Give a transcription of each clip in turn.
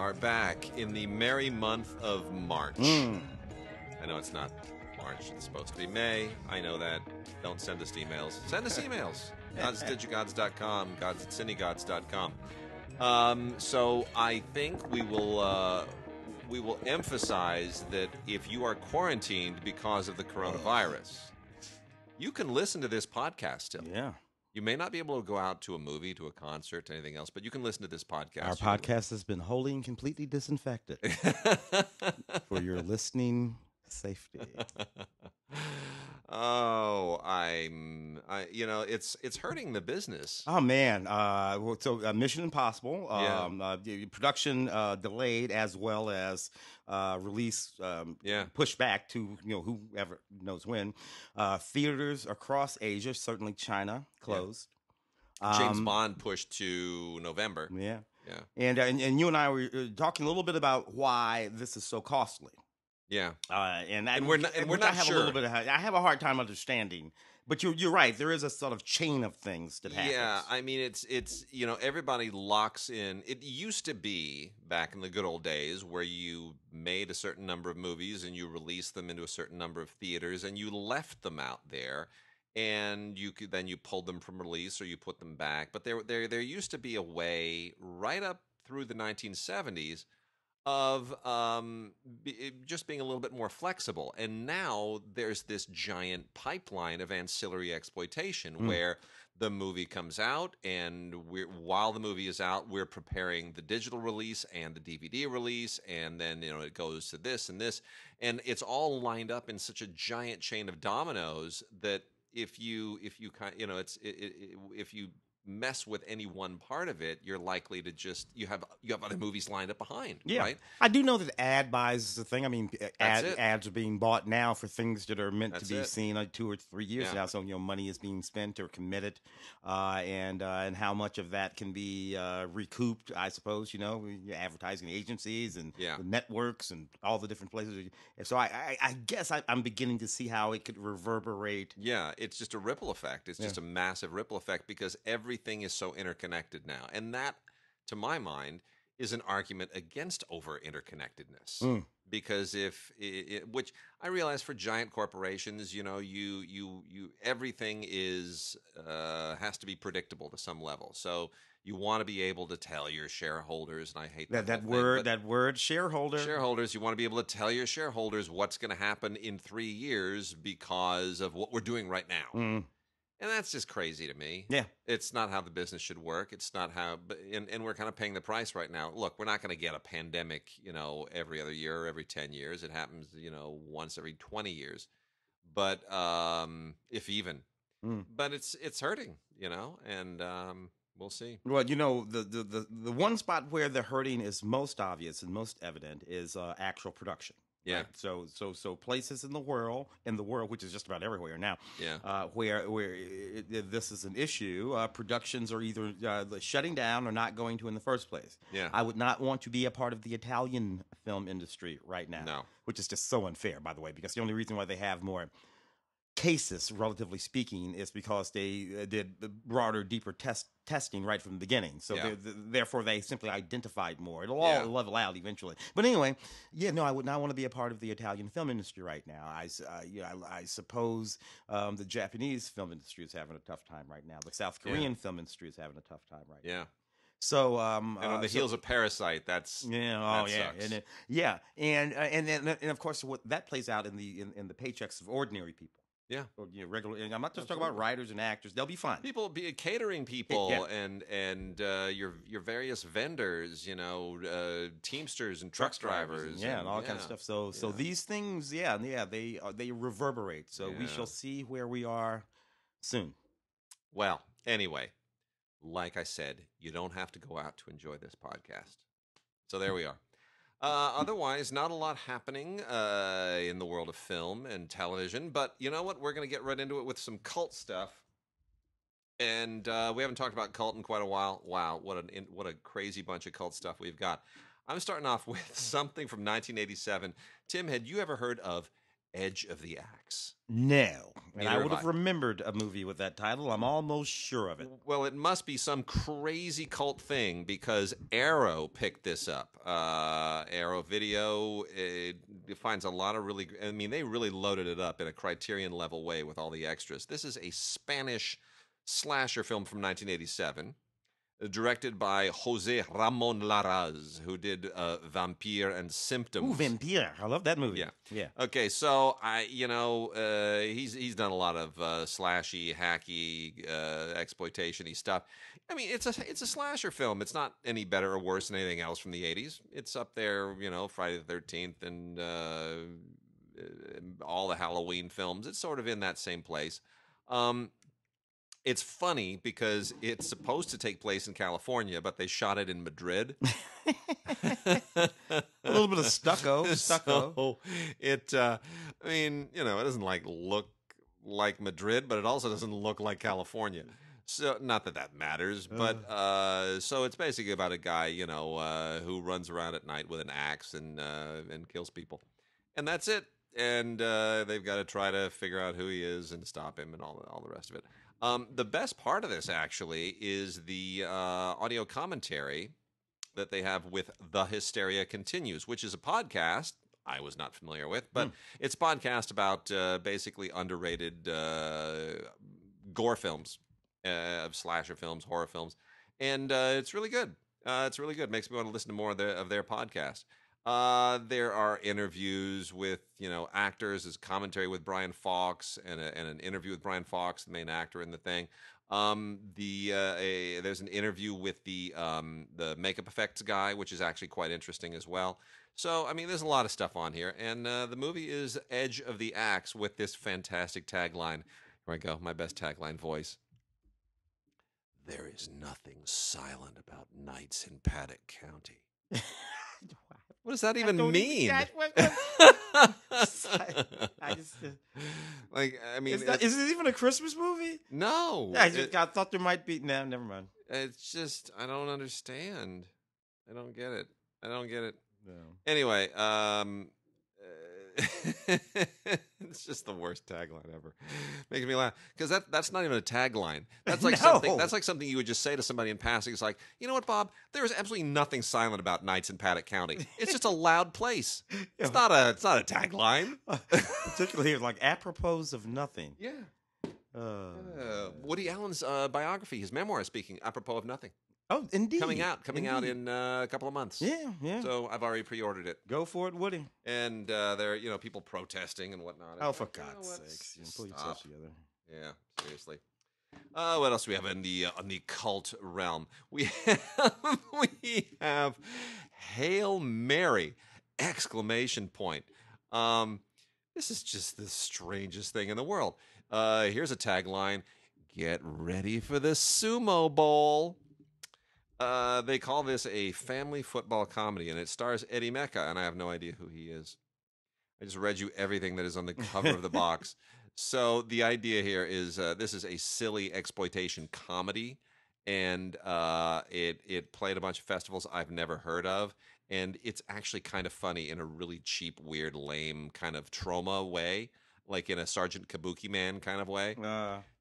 are back in the merry month of March. I know it's not March, it's supposed to be May. I know that. Don't send us emails. Send us emails. Gods at DigiGods.com, gods at CineGods.com. So I think we will emphasize that if you are quarantined because of the coronavirus, you can listen to this podcast still. Yeah. You may not be able to go out to a movie, to a concert, to anything else, but you can listen to this podcast. Our podcast has been wholly and completely disinfected for your listening safety. Oh, it's hurting the business. Oh man! So Mission Impossible, production delayed as well as release pushed back to whoever knows when. Theaters across Asia, certainly China, closed. James Bond pushed to November. Yeah. And you and I were talking a little bit about why this is so costly. Yeah, and we're not sure. I have a hard time understanding, but you're right. There is a sort of chain of things that happens. Yeah, I mean it's everybody locks in. It used to be back in the good old days where you made a certain number of movies and you released them into a certain number of theaters and you left them out there, and you pulled them from release or you put them back. But there used to be a way right up through the 1970s. Of just being a little bit more flexible. And now there's this giant pipeline of ancillary exploitation where the movie comes out, and while the movie is out, we're preparing the digital release and the DVD release, and then it goes to this and this, and it's all lined up in such a giant chain of dominoes that if you mess with any one part of it, you're likely to just you have other movies lined up behind. Yeah, right? I do know that ad buys is a thing. I mean, ads are being bought now for things that are meant to be seen like 2 or 3 years now. So money is being spent or committed, and how much of that can be recouped, I suppose. Advertising agencies and the networks and all the different places. So I guess I'm beginning to see how it could reverberate. Yeah, it's just a ripple effect. It's just a massive ripple effect because everything is so interconnected now. And that, to my mind, is an argument against over-interconnectedness. Because which I realize for giant corporations, everything has to be predictable to some level. So you want to be able to tell your shareholders, and I hate that word shareholder. Shareholders, you want to be able to tell your shareholders what's going to happen in 3 years because of what we're doing right now. And that's just crazy to me. Yeah. It's not how the business should work. It's not how, and we're kind of paying the price right now. Look, we're not going to get a pandemic, every other year or every 10 years. It happens, once every 20 years. But, if even. But it's hurting, and we'll see. Well, the one spot where the hurting is most obvious and most evident is actual production. Yeah. Right? So places in the world, which is just about everywhere now. Yeah. Where this is an issue, productions are either shutting down or not going to in the first place. Yeah. I would not want to be a part of the Italian film industry right now. No. Which is just so unfair, by the way, because the only reason why they have more cases, relatively speaking, is because they did broader, deeper testing right from the beginning. So therefore, they simply identified more. It'll all level out eventually. But anyway, I would not want to be a part of the Italian film industry right now. I suppose the Japanese film industry is having a tough time right now. The South Korean film industry is having a tough time right now. So, and on the heels of Parasite, that's sucks. And of course, what that plays out in the paychecks of ordinary people. Yeah, or, regular. And I'm not just talking about writers and actors; they'll be fine. People, catering people, and your various vendors, Teamsters and truck drivers, and all kind of stuff. So these things, they reverberate. So we shall see where we are soon. Well, anyway, like I said, you don't have to go out to enjoy this podcast. So there we are. Otherwise, not a lot happening in the world of film and television. But you know what? We're going to get right into it with some cult stuff. And we haven't talked about cult in quite a while. Wow, what a crazy bunch of cult stuff we've got. I'm starting off with something from 1987. Tim, had you ever heard of Edge of the Axe. No. And I Neither would have have remembered a movie with that title. I'm almost sure of it. Well, it must be some crazy cult thing because Arrow picked this up. Arrow Video, it finds a lot of really, I mean, they really loaded it up in a Criterion level way with all the extras. This is a Spanish slasher film from 1987. Directed by Jose Ramon Larraz, who did Vampire and Symptoms. Ooh, Vampire! I love that movie. Yeah. Okay, so he's done a lot of slashy, hacky, exploitation-y stuff. I mean, it's a slasher film. It's not any better or worse than anything else from the '80s. It's up there, Friday the 13th and all the Halloween films. It's sort of in that same place. It's funny because it's supposed to take place in California, but they shot it in Madrid. A little bit of stucco. So it, I mean, it doesn't look like Madrid, but it also doesn't look like California. So not that matters, but so it's basically about a guy, who runs around at night with an axe and kills people, and that's it. And they've got to try to figure out who he is and stop him and all the rest of it. The best part of this, actually, is the audio commentary that they have with The Hysteria Continues, which is a podcast I was not familiar with, but it's a podcast about basically underrated gore films, of slasher films, horror films, and it's really good. It's really good. Makes me want to listen to more of their podcast. There are interviews with, actors. There's commentary with Brian Fox and an interview with Brian Fox, the main actor in the thing. There's an interview with the makeup effects guy, which is actually quite interesting as well. So, I mean, there's a lot of stuff on here. And the movie is Edge of the Axe with this fantastic tagline. Here I go, my best tagline voice. There is nothing silent about nights in Paddock County. What does that even mean? I just, is it even a Christmas movie? No. I thought there might be. No, never mind. It's just, I don't understand. I don't get it. No. Anyway, it's just the worst tagline ever. Making me laugh because that's not even a tagline. That's like something. That's like something you would just say to somebody in passing. It's like, you know what, Bob? There is absolutely nothing silent about nights in Paddock County. It's just a loud place. It's not a tagline. Particularly like apropos of nothing. Yeah. Woody Allen's biography, his memoir, is speaking apropos of nothing. Oh, indeed. Coming out in a couple of months. Yeah. So I've already pre-ordered it. Go for it, Woody. And there are, people protesting and whatnot. Oh, for God's sakes. Pull yourself together. Yeah, seriously. What else do we have in the cult realm? We have Hail Mary! Exclamation point. This is just the strangest thing in the world. Here's a tagline. Get ready for the Sumo Bowl. They call this a family football comedy, and it stars Eddie Mecca, and I have no idea who he is. I just read you everything that is on the cover of the box. So the idea here is this is a silly exploitation comedy, and it played a bunch of festivals I've never heard of, and it's actually kind of funny in a really cheap, weird, lame kind of trauma way, like in a Sergeant Kabuki Man kind of way.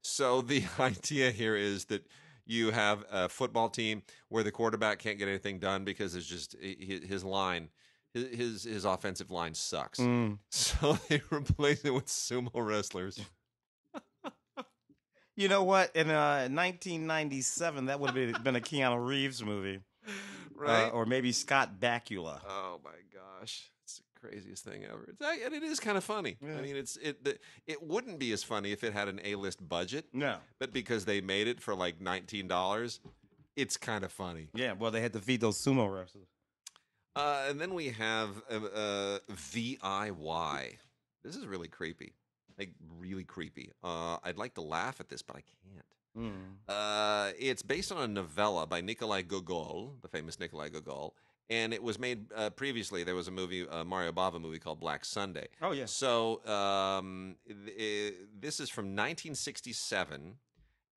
So the idea here is that you have a football team where the quarterback can't get anything done because it's just his line, his offensive line sucks. So they replace it with sumo wrestlers. You know what? In 1997, that would have been a Keanu Reeves movie. Right? Or maybe Scott Bakula. Oh, my gosh. It's the craziest thing ever. And it is kind of funny. Yeah. I mean, it wouldn't be as funny if it had an A-list budget. No. But because they made it for like $19, it's kind of funny. Yeah, well, they had to feed those sumo wrestlers. And then we have VIY. This is really creepy. Like, really creepy. I'd like to laugh at this, but I can't. It's based on a novella by Nikolai Gogol, the famous Nikolai Gogol, and it was made previously. There was a movie, a Mario Bava movie called Black Sunday. Oh, yeah. So this is from 1967,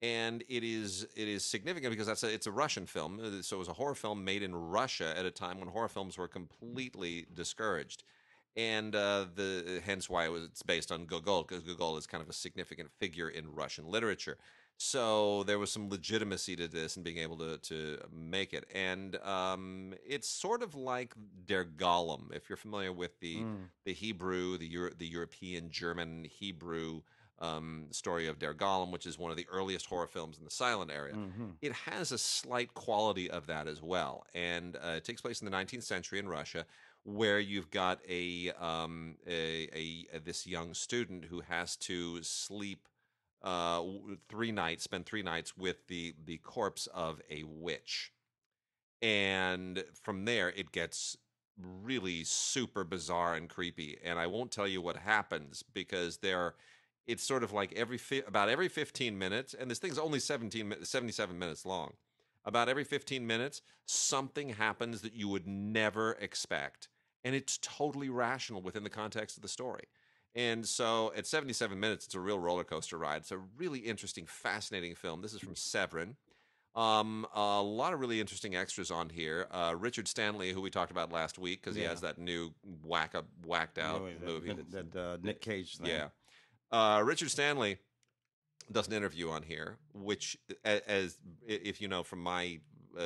and it is significant because it's a Russian film. So it was a horror film made in Russia at a time when horror films were completely discouraged. and hence why it's based on Gogol, because Gogol is kind of a significant figure in Russian literature. So there was some legitimacy to this and being able to make it, and it's sort of like Der Golem, if you're familiar with the Hebrew, the European German Hebrew story of Der Golem, which is one of the earliest horror films in the silent era. Mm-hmm. It has a slight quality of that as well, and it takes place in the 19th century in Russia, where you've got this young student who has to sleep 3 nights, spend 3 nights with the corpse of a witch, and from there it gets really super bizarre and creepy. And I won't tell you what happens because it's sort of like about every 15 minutes, and this thing's only 77 minutes long. About every 15 minutes, something happens that you would never expect, and it's totally rational within the context of the story. And so at 77 minutes, it's a real roller coaster ride. It's a really interesting, fascinating film. This is from Severin. A lot of really interesting extras on here. Richard Stanley, who we talked about last week, because he has that new whacked out movie. That Nick Cage thing. Yeah. Richard Stanley does an interview on here, which, as if you know from my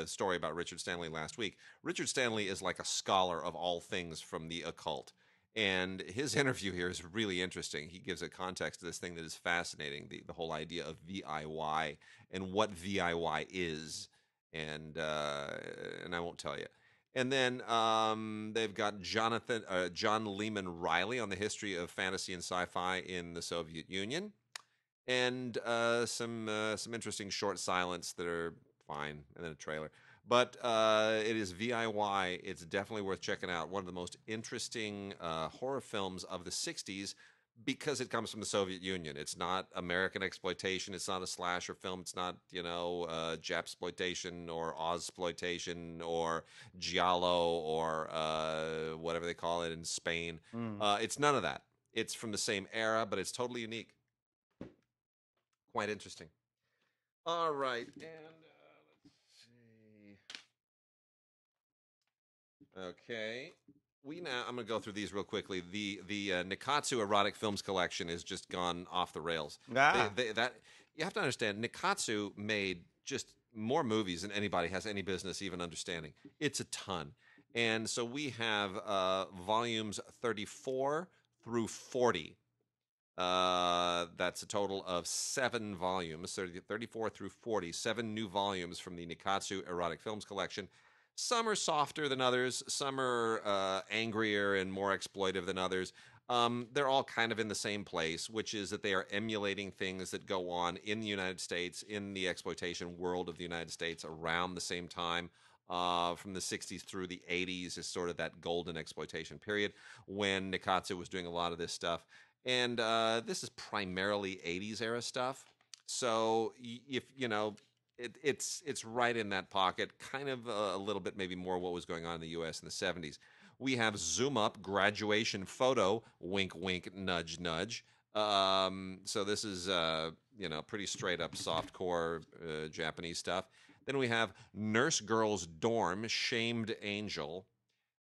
story about Richard Stanley last week, Richard Stanley is like a scholar of all things from the occult. And his interview here is really interesting. He gives a context to this thing that is fascinating, the whole idea of VIY and what VIY is. And I won't tell you. And then they've got John Lehman Riley on the history of fantasy and sci-fi in the Soviet Union, and some interesting short silents that are fine, and then a trailer. But it is VIY. It's definitely worth checking out. One of the most interesting horror films of the 60s because it comes from the Soviet Union. It's not American exploitation. It's not a slasher film. It's not, Japsploitation or Ozploitation or Giallo or whatever they call it in Spain. It's none of that. It's from the same era, but it's totally unique. Quite interesting. All right. And okay. I'm going to go through these real quickly. The Nikatsu erotic films collection has just gone off the rails. That you have to understand. Nikatsu made just more movies than anybody has any business even understanding. It's a ton, and so we have volumes 34 through 40. That's a total of 7 volumes, 34 through 40, 7 new volumes from the Nikatsu erotic films collection. Some are softer than others. Some are angrier and more exploitive than others. They're all kind of in the same place, which is that they are emulating things that go on in the United States, in the exploitation world of the United States around the same time. From the 60s through the 80s is sort of that golden exploitation period when Nikatsu was doing a lot of this stuff. And this is primarily 80s era stuff. So if it's right in that pocket, kind of a little bit maybe more what was going on in the U.S. in the 70s. We have Zoom Up graduation photo, wink, wink, nudge, nudge. So this is, pretty straight up softcore Japanese stuff. Then we have Nurse Girl's Dorm, Shamed Angel.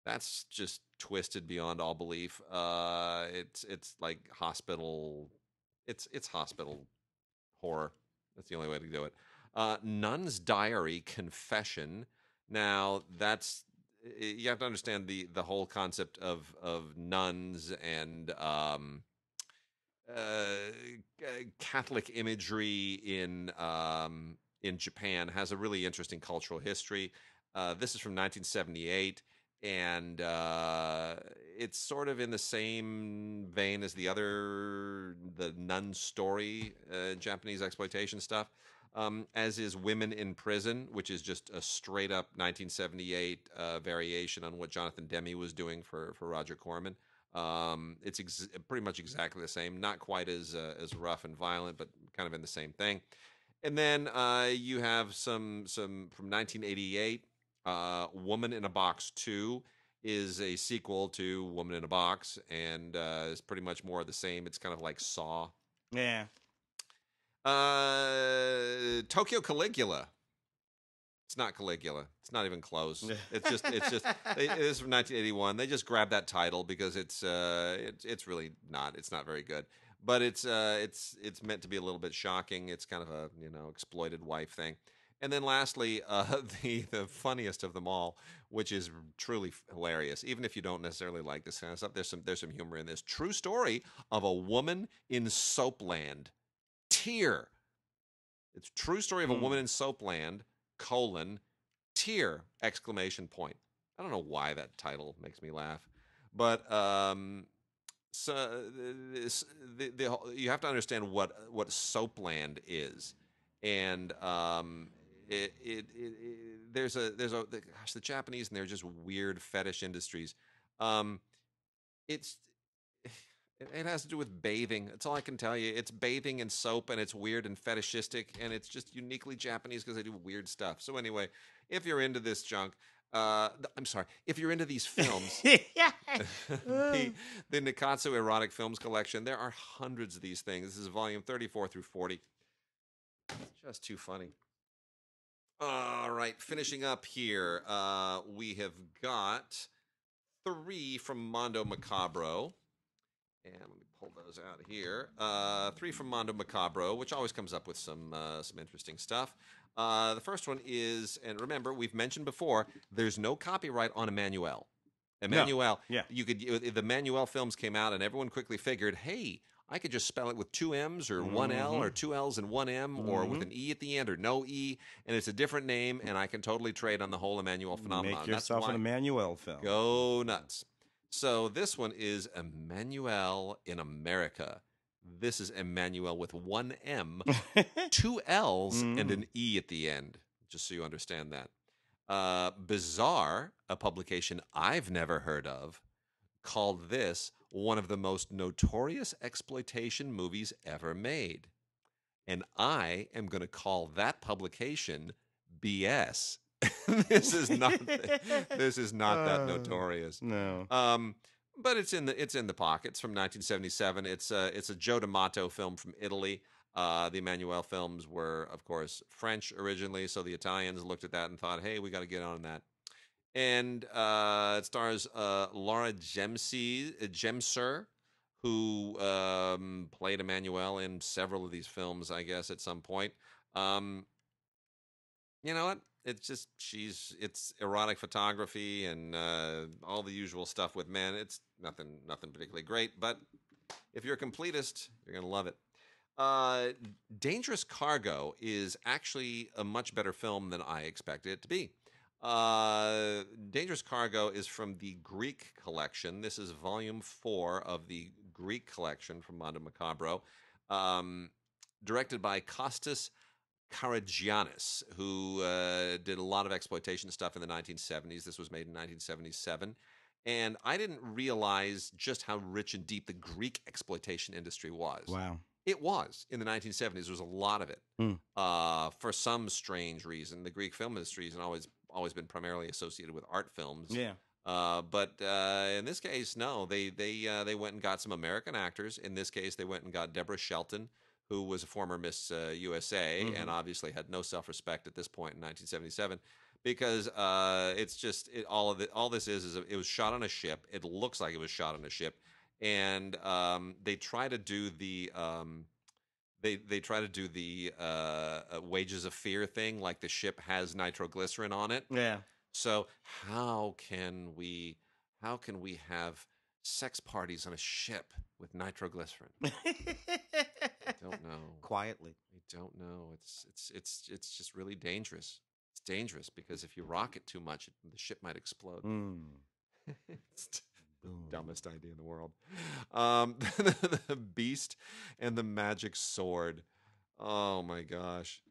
That's just twisted beyond all belief. It's like hospital. It's hospital horror. That's the only way to do it. Nun's Diary Confession. Now that's you have to understand the whole concept of nuns and Catholic imagery in Japan has a really interesting cultural history. This is from 1978. And it's sort of in the same vein as the nun story, Japanese exploitation stuff, as is Women in Prison, which is just a straight up 1978 variation on what Jonathan Demme was doing for Roger Corman. It's pretty much exactly the same, not quite as rough and violent, but kind of in the same thing. And then you have some from 1988. Woman in a Box 2 is a sequel to Woman in a Box, and is pretty much more of the same. It's kind of like Saw. Yeah. Tokyo Caligula. It's not Caligula. It's not even close. It's just it is from 1981. They just grabbed that title because it's really not. It's not very good. But it's meant to be a little bit shocking. It's kind of a exploited wife thing. And then lastly, the funniest of them all, which is truly hilarious, even if you don't necessarily like this kind of stuff. There's some humor in this. True story of a woman in Soapland. Tear. It's true story of a woman in Soapland, tear, exclamation point. I don't know why that title makes me laugh. But so you have to understand what Soapland is. And gosh, the Japanese, and they're just weird fetish industries. It's it has to do with bathing. That's all I can tell you. It's bathing in soap, and it's weird and fetishistic, and it's just uniquely Japanese because they do weird stuff. So anyway, if you're into this junk, I'm sorry, if you're into these films, the Nikatsu Erotic Films Collection, there are hundreds of these things. This is volume 34 through 40. Just too funny. All right, finishing up here, we have got 3 from Mondo Macabro. And let me pull those out here. 3 from Mondo Macabro, which always comes up with some interesting stuff. The first one is, and remember, we've mentioned before, there's no copyright on Emanuelle. Emanuelle, no. Yeah. The Emanuelle films came out, and everyone quickly figured, hey, I could just spell it with 2 M's or 1 L or 2 L's and 1 M or with an E at the end or no E, and it's a different name, and I can totally trade on the whole Emanuelle phenomenon. Make yourself an Emanuelle film. Go nuts. So this one is Emanuelle in America. This is Emanuelle with 1 M, 2 L's, and an E at the end, just so you understand that. Bizarre, a publication I've never heard of, called this one of the most notorious exploitation movies ever made. And I am going to call that publication BS. This is not that notorious. No. But it's in the pockets from 1977. It's a Joe D'Amato film from Italy. The Emanuelle films were, of course, French originally, so the Italians looked at that and thought, "Hey, we got to get on that." And it stars Laura Gemser, who played Emanuelle in several of these films, I guess, at some point. You know what? It's erotic photography and all the usual stuff with men. It's nothing particularly great, but if you're a completist, you're gonna love it. Dangerous Cargo is actually a much better film than I expected it to be. Dangerous Cargo is from the Greek collection. This is volume 4 of the Greek collection from Mondo Macabro, directed by Kostas Karagiannis, who did a lot of exploitation stuff in the 1970s. This was made in 1977. And I didn't realize just how rich and deep the Greek exploitation industry was. Wow. It was. In the 1970s, there was a lot of it. For some strange reason, the Greek film industry has always been primarily associated with art films. Yeah. But in this case, no. They went and got some American actors. In this case, they went and got Deborah Shelton, who was a former Miss USA and obviously had no self-respect at this point in 1977, because all this is it was shot on a ship. It looks like it was shot on a ship, and they try to do the Wages of Fear thing, like the ship has nitroglycerin on it. Yeah. So how can we have sex parties on a ship with nitroglycerin? I don't know. Quietly. I don't know. It's just really dangerous. It's dangerous because if you rock it too much, the ship might explode. It's the dumbest idea in the world. The Beast and the Magic Sword. Oh my gosh.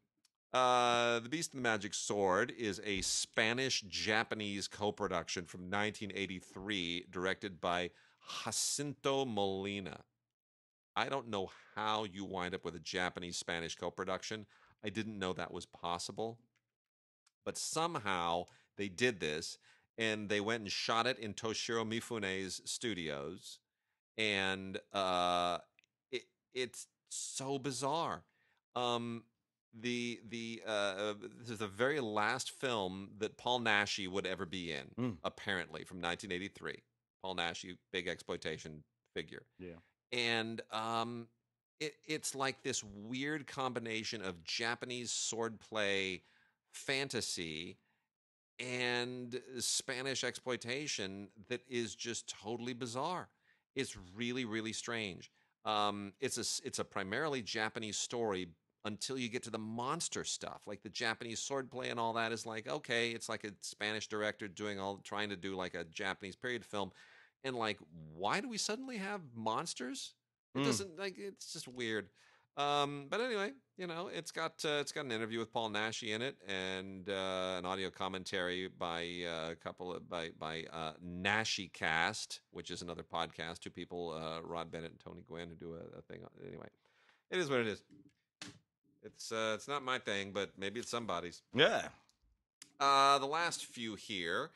The Beast and the Magic Sword is a Spanish-Japanese co-production from 1983, directed by Jacinto Molina. I don't know how you wind up with a Japanese-Spanish co-production. I didn't know that was possible. But somehow they did this, and they went and shot it in Toshiro Mifune's studios. And it's so bizarre. this is the very last film that Paul Naschy would ever be in, Mm. apparently, from 1983. Paul Naschy, big exploitation figure. Yeah. And it's like this weird combination of Japanese swordplay fantasy and Spanish exploitation that is just totally bizarre. It's really, really strange. It's a primarily Japanese story until you get to the monster stuff, like the Japanese swordplay and all that is like, okay, it's like a Spanish director trying to do like a Japanese period film, and like, why do we suddenly have monsters? It Mm. doesn't, like, it's just weird. But anyway, it's got an interview with Paul Naschy in it, and an audio commentary by a couple of by Naschy Cast, which is another podcast. Two people, Rod Bennett and Tony Gwynn, who do a thing. Anyway, it is what it is. It's not my thing, but maybe it's somebody's. Yeah. The last few here,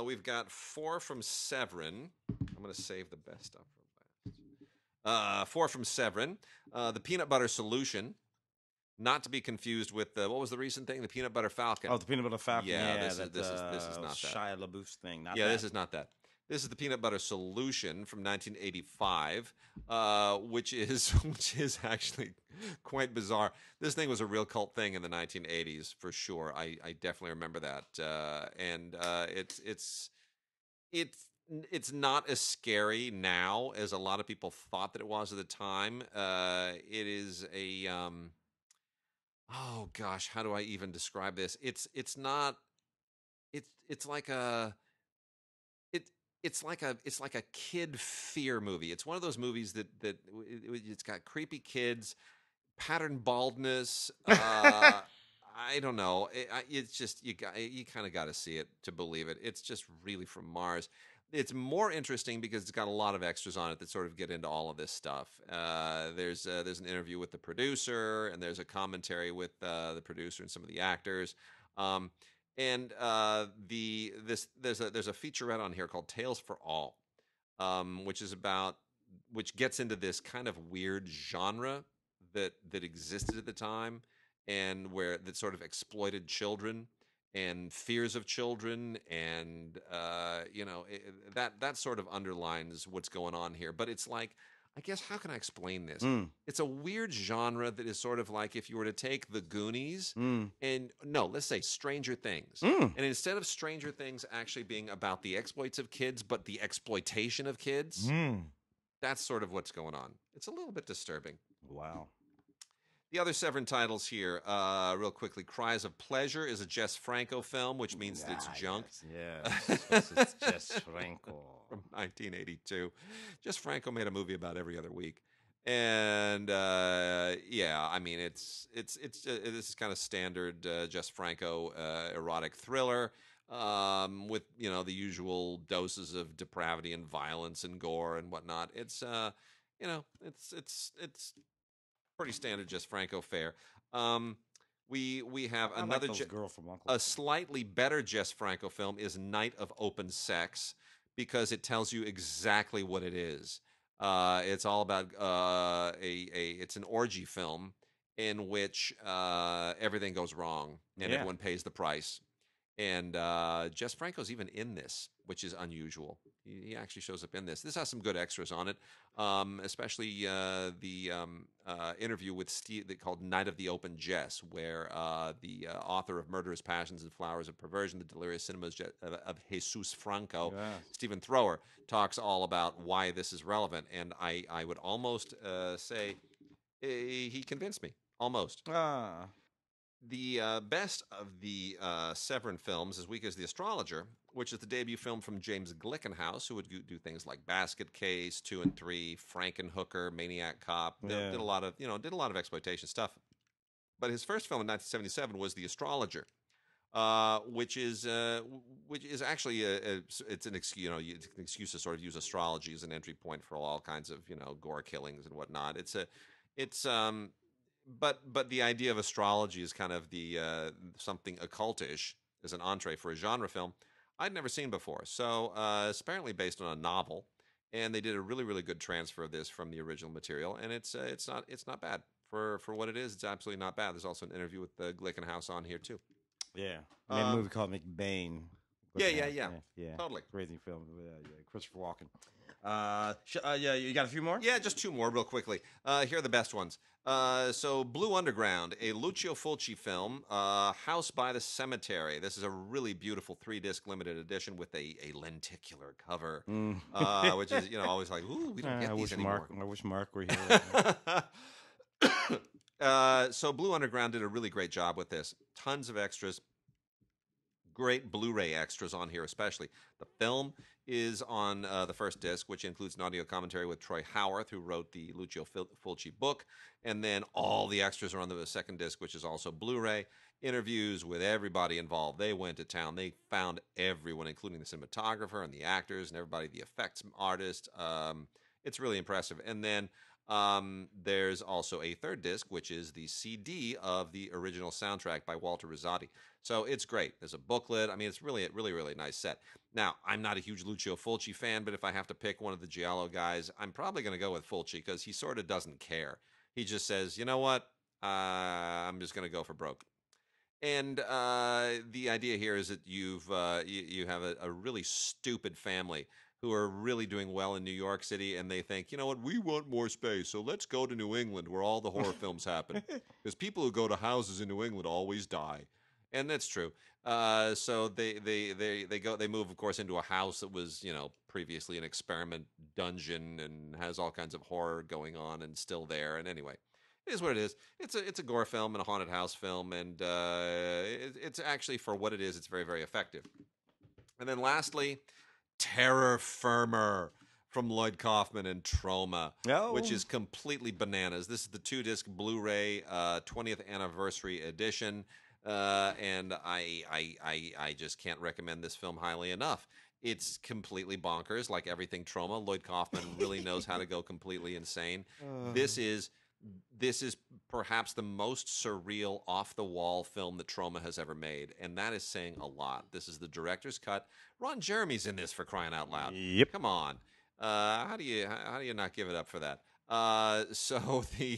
we've got 4 from Severin. I'm gonna save the best stuff for last. 4 from Severin. The Peanut Butter Solution. Not to be confused with what was the recent thing? The Peanut Butter Falcon. Oh, the Peanut Butter Falcon. Yeah, Yeah, this is not that. Shia LaBeouf's thing. Not yeah, that. this is not that. This is the Peanut Butter Solution from 1985, which is actually quite bizarre. This thing was a real cult thing in the 1980s for sure. I definitely remember that, and it's not as scary now as a lot of people thought that it was at the time. It is a oh gosh, how do I even describe this? It's not it's like a it's like a kid fear movie. It's one of those movies it's got creepy kids, pattern baldness. I don't know. It's just you kind of got to see it to believe it. It's just really from Mars. It's more interesting because it's got a lot of extras on it that sort of get into all of this stuff. There's an interview with the producer, and there's a commentary with the producer and some of the actors. And there's a featurette on here called Tales for All, which gets into this kind of weird genre that existed at the time, and that sort of exploited children and fears of children, and that sort of underlines what's going on here. But it's like, I guess, how can I explain this? It's a weird genre that is sort of like if you were to take The Goonies and, no, let's say Stranger Things. And instead of Stranger Things actually being about the exploits of kids, but the exploitation of kids, that's sort of what's going on. It's a little bit disturbing. Wow. The other Severin titles here, real quickly. Cries of Pleasure is a Jess Franco film, which means that it's junk. Yes, it's Jess Franco. From 1982. Jess Franco made a movie about every other week. And, yeah, I mean, this is kind of standard Jess Franco erotic thriller with, the usual doses of depravity and violence and gore and whatnot. It's, it's pretty standard Jess Franco fare. We have another Girl from Uncle a slightly better Jess Franco film is Night of Open Sex, because it tells you exactly what it is. It's all about it's an orgy film in which everything goes wrong and everyone pays the price. And Jess Franco's even in this, which is unusual. He actually shows up in this. This has some good extras on it, especially the interview with Steve called Night of the Open Jess, where the author of Murderous Passions and Flowers of Perversion, the delirious cinemas of Jesus Franco, Stephen Thrower, talks all about why this is relevant. And I would almost say he convinced me, almost. The best of the Severin films is Weak as the Astrologer, which is the debut film from James Glickenhaus, who would do things like Basket Case, 2 and 3, Frankenhooker, Maniac Cop. Did a lot of exploitation stuff. But his first film in 1977 was The Astrologer, which is actually it's an excuse to sort of use astrology as an entry point for all kinds of gore killings and whatnot. But the idea of astrology is kind of the something occultish as an entree for a genre film I'd never seen before. So it's apparently based on a novel, and they did a really, really good transfer of this from the original material, and it's not bad for what it is, it's absolutely not bad. There's also an interview with the Glickenhaus on here too. Yeah, made a movie called McBain. Yeah. Totally crazy film. Christopher Walken. Yeah, you got a few more? Yeah, just two more real quickly. Here are the best ones. So Blue Underground, a Lucio Fulci film, House by the Cemetery. This is a really beautiful 3-disc limited edition with a lenticular cover, which is always like, ooh, we don't get these anymore. I wish Mark were here. So Blue Underground did a really great job with this. Tons of extras. Great Blu-ray extras on here, especially. The film is on the first disc, which includes an audio commentary with Troy Howarth, who wrote the Lucio Fulci book. And then all the extras are on the second disc, which is also Blu-ray. Interviews with everybody involved. They went to town. They found everyone, including the cinematographer and the actors and everybody, the effects artist. It's really impressive. And then there's also a third disc, which is the CD of the original soundtrack by Walter Rizzati. So it's great. There's a booklet. I mean, it's really, really, really nice set. Now, I'm not a huge Lucio Fulci fan, but if I have to pick one of the Giallo guys, I'm probably going to go with Fulci because he sort of doesn't care. He just says, you know what? I'm just going to go for broke. And the idea here is that you have a really stupid family who are really doing well in New York City, and they think, you know what, we want more space, so let's go to New England where all the horror films happen. Because people who go to houses in New England always die. And that's true. So they move, of course, into a house that was, previously an experiment dungeon and has all kinds of horror going on and still there. And anyway, it is what it is. It's a gore film and a haunted house film, and it's actually, for what it is, it's very, very effective. And then lastly, Terror Firmer from Lloyd Kaufman and Troma, which is completely bananas. This is the 2-disc Blu-ray 20th anniversary edition. And I just can't recommend this film highly enough. It's completely bonkers, like everything Troma. Lloyd Kaufman really knows how to go completely insane. This is perhaps the most surreal, off-the-wall film that Troma has ever made, and that is saying a lot. This is the director's cut. Ron Jeremy's in this, for crying out loud. Yep. Come on. How do you not give it up for that? So the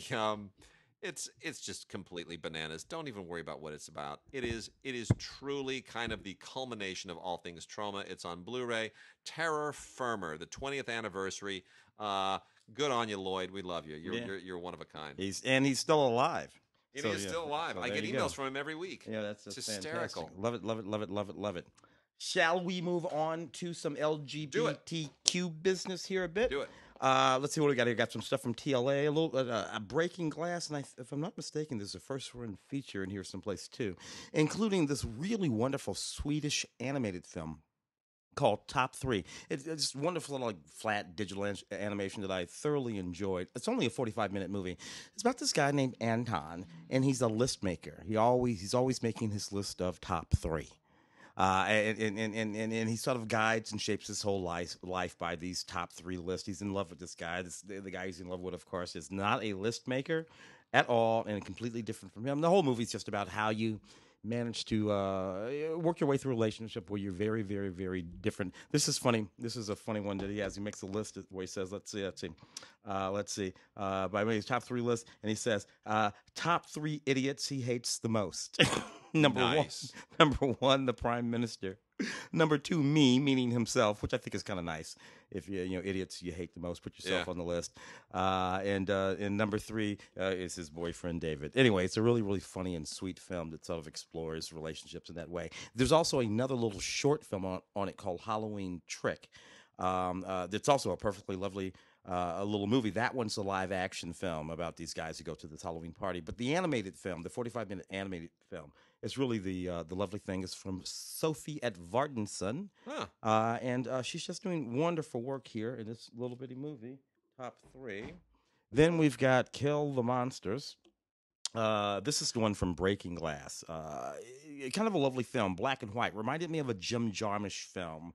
it's just completely bananas. Don't even worry about what it's about. It is truly kind of the culmination of all things Troma. It's on Blu-ray. Terror Firmer, the 20th anniversary. Good on you, Lloyd. We love you. You're one of a kind. He's still alive. And he is still alive. I get emails from him every week. Yeah, that's hysterical. Love it. Shall we move on to some LGBTQ business here a bit? Do it. Let's see what we got here. Got some stuff from TLA, a little a Breaking Glass, and if I'm not mistaken, there's a first run feature in here someplace too, including this really wonderful Swedish animated film called Top 3. It's wonderful little flat digital animation that I thoroughly enjoyed. It's only a 45-minute movie. It's about this guy named Anton, and he's a list maker. He's always making his list of top 3. And he sort of guides and shapes his whole life by these top 3 lists. He's in love with this guy. The guy he's in love with, of course, is not a list maker at all, and completely different from him. The whole movie's just about how you manage to work your way through a relationship where you're very, very, very different. This is funny. This is a funny one that he has. He makes a list where he says, let's see. By his top 3 list, and he says, top 3 idiots he hates the most. Number one, the prime minister. Number 2, me, meaning himself, which I think is kind of nice. If idiots you hate the most, put yourself on the list. And number 3 is his boyfriend David. Anyway, it's a really, really funny and sweet film that sort of explores relationships in that way. There's also another little short film on it called Halloween Trick. It's also a perfectly lovely a little movie. That one's a live action film about these guys who go to this Halloween party. But the animated film, the 45-minute animated film, is really the lovely thing. It's from Sophie at Vardenson. And she's just doing wonderful work here in this little bitty movie, Top 3. Then we've got Kill the Monsters. This is the one from Breaking Glass. Kind of a lovely film, black and white. Reminded me of a Jim Jarmusch film.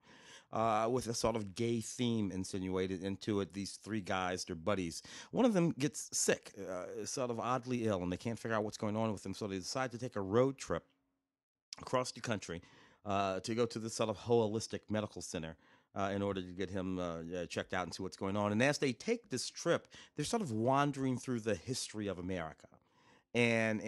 With a sort of gay theme insinuated into it. These 3 guys, they're buddies. One of them gets sick, sort of oddly ill, and they can't figure out what's going on with him, so they decide to take a road trip across the country to go to this sort of holistic medical center in order to get him checked out and see what's going on. And as they take this trip, they're sort of wandering through the history of America and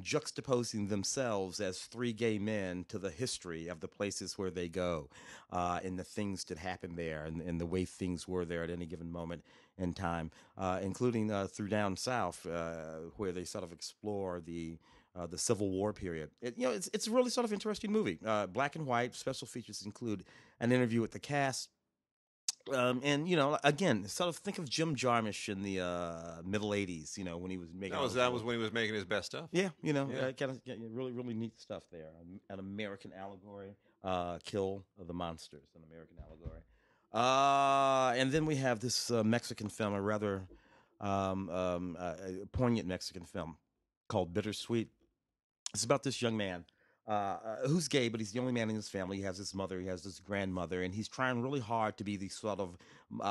juxtaposing themselves as three gay men to the history of the places where they go, and the things that happen there, and the way things were there at any given moment in time, including through down south, where they sort of explore the Civil War period. It's a really sort of interesting movie. Black and white. Special features include an interview with the cast. And again, sort of think of Jim Jarmusch in the middle '80s. When he was making that was when he was making his best stuff. Yeah, kind of really really neat stuff there. An American allegory, Kill of the Monsters, an American allegory. And then we have this Mexican film, a rather poignant Mexican film called Bittersweet. It's about this young man who's gay, but he's the only man in his family. He has his mother, he has his grandmother, and he's trying really hard to be the sort of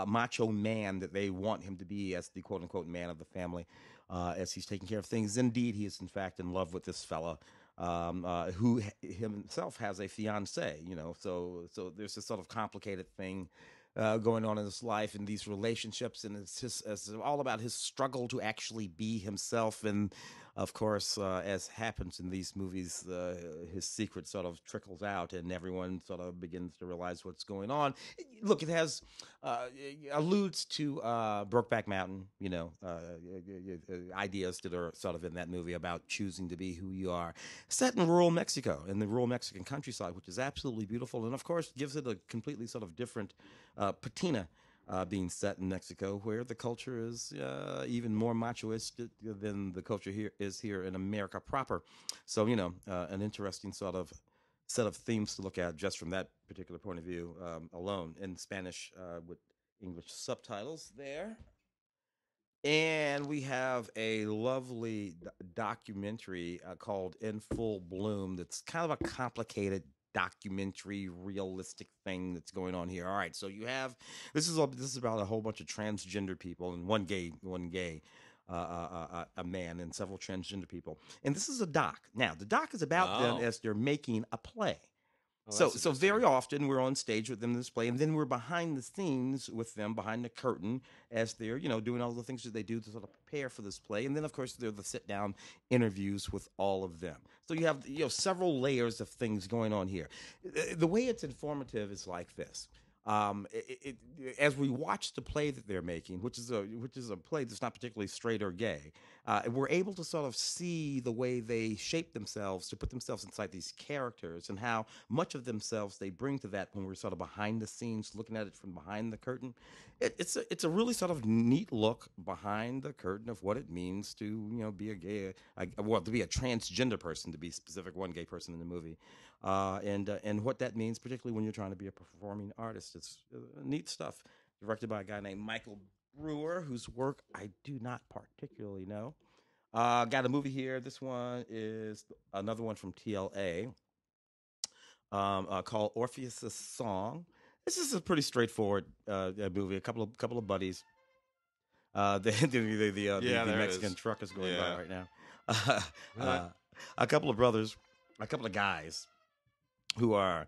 macho man that they want him to be as the quote-unquote man of the family, as he's taking care of things. Indeed, he is, in fact, in love with this fella who himself has a fiancée, so there's this sort of complicated thing going on in his life and these relationships, and it's all about his struggle to actually be himself. And of course, as happens in these movies, his secret sort of trickles out, and everyone sort of begins to realize what's going on. Look, it has alludes to Brokeback Mountain, ideas that are sort of in that movie about choosing to be who you are. Set in rural Mexico, in the rural Mexican countryside, which is absolutely beautiful, and of course gives it a completely sort of different patina. Being set in Mexico, where the culture is even more machoistic than the culture here in America proper. So, an interesting sort of set of themes to look at just from that particular point of view alone, in Spanish with English subtitles there. And we have a lovely documentary called In Full Bloom that's kind of a complicated documentary realistic thing that's going on here. All right, so this is about a whole bunch of transgender people and one gay a man and several transgender people, and this is a doc. Now the doc is about them as they're making a play. So very often we're on stage with them in this play, and then we're behind the scenes with them, behind the curtain, as they're doing all the things that they do to sort of prepare for this play. And then of course there are the sit down interviews with all of them. So you have several layers of things going on here. The way it's informative is like this. As we watch the play that they're making, which is a play that's not particularly straight or gay, we're able to sort of see the way they shape themselves to put themselves inside these characters, and how much of themselves they bring to that when we're sort of behind the scenes, looking at it from behind the curtain. It's a really sort of neat look behind the curtain of what it means to be a gay, to be a transgender person, to be specific, one gay person in the movie. And what that means, particularly when you're trying to be a performing artist. It's neat stuff. Directed by a guy named Michael Brewer, whose work I do not particularly know. Got a movie here. This one is another one from TLA called Orpheus' Song. This is a pretty straightforward movie. A couple of buddies. The Mexican truck is going by right now. A couple of brothers, a couple of guys who are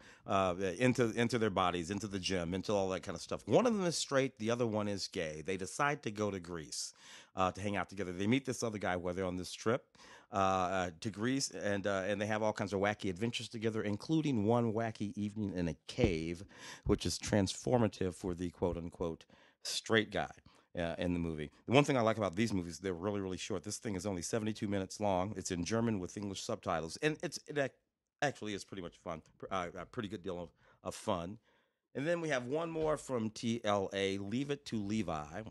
into their bodies, into the gym, into all that kind of stuff. One of them is straight, the other one is gay. They decide to go to Greece to hang out together. They meet this other guy while they're on this trip to Greece, and they have all kinds of wacky adventures together, including one wacky evening in a cave, which is transformative for the quote-unquote straight guy. In the movie. The one thing I like about these movies, they're really, really short. This thing is only 72 minutes long. It's in German with English subtitles, and it actually is pretty much fun. A pretty good deal of fun. And then we have one more from TLA, Leave It to Levi.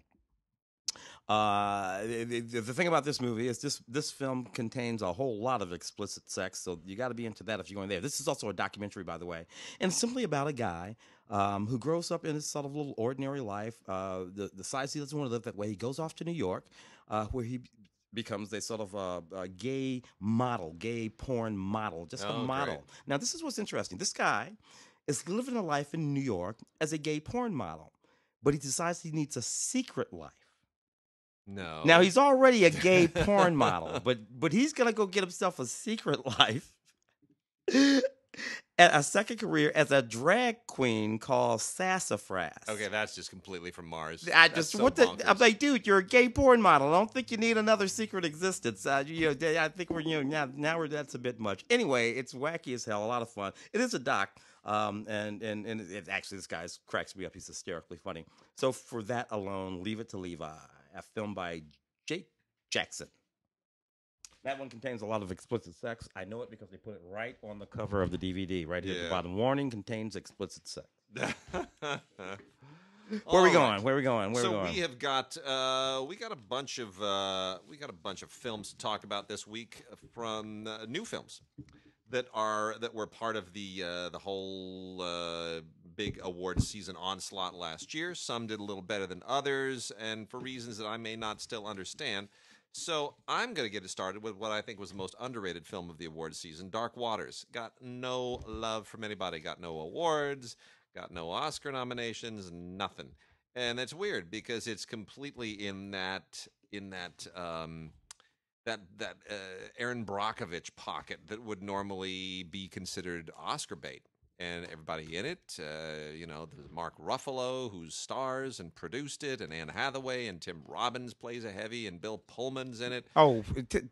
The thing about this movie is this film contains a whole lot of explicit sex, so you got to be into that if you're going there. This is also a documentary, by the way, and simply about a guy who grows up in his sort of little ordinary life. Decides he doesn't want to live that way. He goes off to New York, where he becomes a sort of a gay model, gay porn model, just a model. Great. Now, this is what's interesting. This guy is living a life in New York as a gay porn model, but he decides he needs a secret life. No. Now, he's already a gay porn model, but he's going to go get himself a secret life. a second career as a drag queen called Sassafras. Okay, that's just completely from Mars. I'm like, dude, you're a gay porn model. I don't think you need another secret existence. I think we're that's a bit much. Anyway, it's wacky as hell, a lot of fun. It is a doc, and it actually this guy cracks me up. He's hysterically funny. So for that alone, Leave It to Levi, a film by Jake Jackson. That one contains a lot of explicit sex. I know it because they put it right on the cover of the DVD. Right here at the bottom. Warning, contains explicit sex. Where are we going? We have got we got a bunch of films to talk about this week from new films that were part of the whole big award season onslaught last year. Some did a little better than others, and for reasons that I may not still understand. So I'm going to get it started with what I think was the most underrated film of the award season, Dark Waters. Got no love from anybody. Got no awards. Got no Oscar nominations. Nothing. And that's weird because it's completely in that Aaron Brockovich pocket that would normally be considered Oscar bait. And everybody in it, there's Mark Ruffalo, who stars and produced it, and Anne Hathaway, and Tim Robbins plays a heavy, and Bill Pullman's in it. Oh,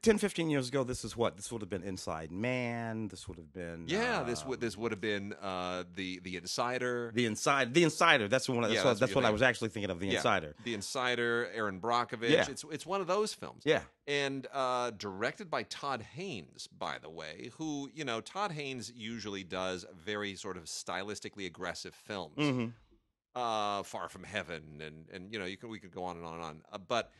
10, 15 years ago, this is what? This would have been Inside Man. This would have been... Yeah, this would have been The Insider. The Insider. That's what I was actually thinking of, The Insider. The Insider, Aaron Brockovich. Yeah. It's one of those films. Yeah. And directed by Todd Haynes, by the way, who, Todd Haynes usually does very sort of stylistically aggressive films. Mm-hmm. Far From Heaven, and we could go on and on and on. But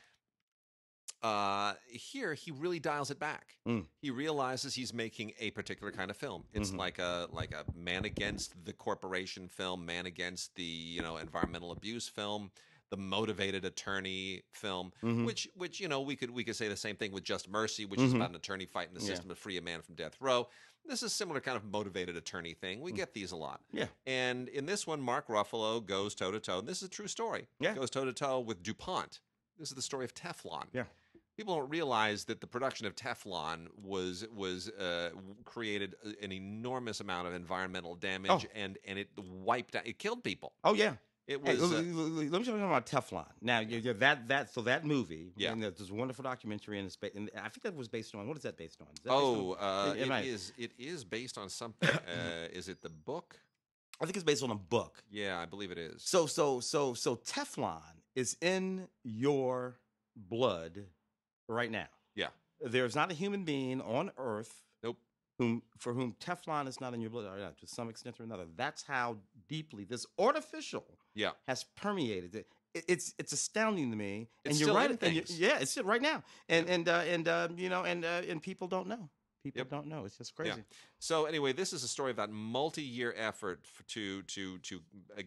here he really dials it back. He realizes he's making a particular kind of film. It's like a man against the corporation film, man against the environmental abuse film, the motivated attorney film, which we could say the same thing with Just Mercy, which is about an attorney fighting the system to free a man from death row. This is a similar kind of motivated attorney thing. We get these a lot. Yeah. And in this one, Mark Ruffalo goes toe-to-toe, and this is a true story. Yeah. Goes toe-to-toe with DuPont. This is the story of Teflon. Yeah. People don't realize that the production of Teflon was created an enormous amount of environmental damage, and it wiped out, it killed people. Oh, yeah. It was. Let me tell you about Teflon. Now, that movie. Yeah. And there's a wonderful documentary, and I think that was based on. What is that based on? It is based on something. Is it the book? I think it's based on a book. Yeah, I believe it is. So Teflon is in your blood right now. Yeah. There's not a human being on Earth. Nope. For whom Teflon is not in your blood, to some extent or another. That's how deeply this artificial has permeated it. It's astounding to me. It's and you're still right. in things. It's right now. And people don't know. People don't know. It's just crazy. Yeah. So anyway, this is a story of that multi-year effort to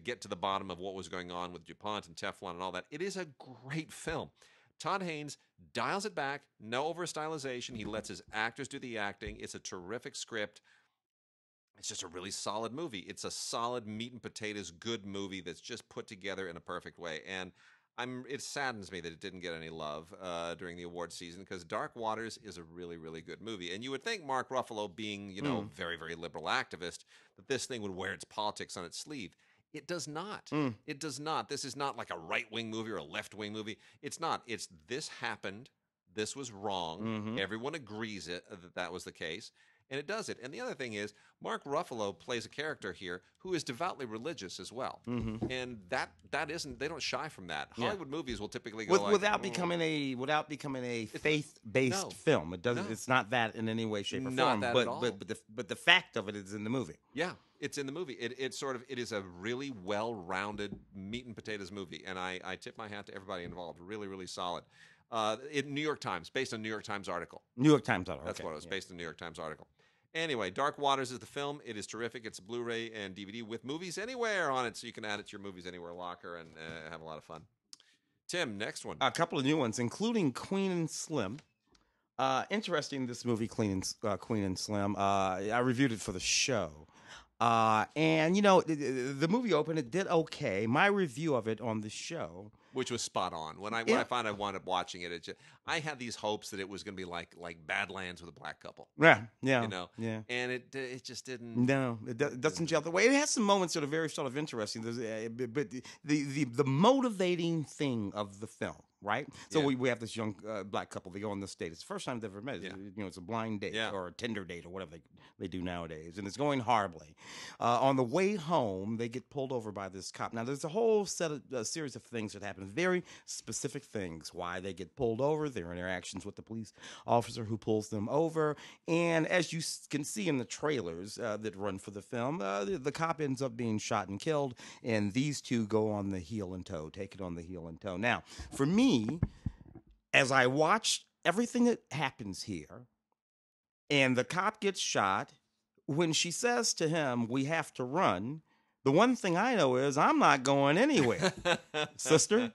get to the bottom of what was going on with DuPont and Teflon and all that. It is a great film. Todd Haynes dials it back, no over-stylization. He lets his actors do the acting. It's a terrific script. It's just a really solid movie. It's a solid meat and potatoes good movie that's just put together in a perfect way. And it saddens me that it didn't get any love during the award season because Dark Waters is a really, really good movie. And you would think Mark Ruffalo being, very, very liberal activist, that this thing would wear its politics on its sleeve. It does not. It does not. This is not like a right-wing movie or a left-wing movie. It's not. It's this happened. This was wrong. Everyone agrees that was the case. And it does it. And the other thing is, Mark Ruffalo plays a character here who is devoutly religious as well. And that isn't, they don't shy from that. Hollywood movies will typically go without becoming a faith-based film. It doesn't. No. It's not that in any way, shape, or form. That at all. But the fact of it is in the movie. Yeah, it's in the movie. It is a really well-rounded meat and potatoes movie. And I tip my hat to everybody involved. Really, really solid. In New York Times, based on a New York Times article. New York Times article. That's what it was, based on a New York Times article. Anyway, Dark Waters is the film. It is terrific. It's a Blu-ray and DVD with Movies Anywhere on it, so you can add it to your Movies Anywhere locker and have a lot of fun. Tim, next one. A couple of new ones, including Queen and Slim. Interesting, this movie, Queen and Slim. I reviewed it for the show. And, the movie opened. It did okay. My review of it on the show which was spot on. When I found I wound up watching it, I had these hopes that it was going to be like Badlands with a black couple. Yeah, and it just didn't. No, it doesn't gel the way. It has some moments that are very sort of interesting. But the motivating thing of the film, right? So we have this young black couple. They go on this date. It's the first time they've ever met. It's a blind date or a Tinder date or whatever they do nowadays, and it's going horribly. On the way home, they get pulled over by this cop. Now, there's a whole series of things that happen, very specific things, why they get pulled over, their interactions with the police officer who pulls them over, and as you can see in the trailers that run for the film, the cop ends up being shot and killed, and these two go on the heel and toe, take it on the heel and toe. Now, for me, as I watch everything that happens here, and the cop gets shot, when she says to him, "We have to run," the one thing I know is I'm not going anywhere, sister.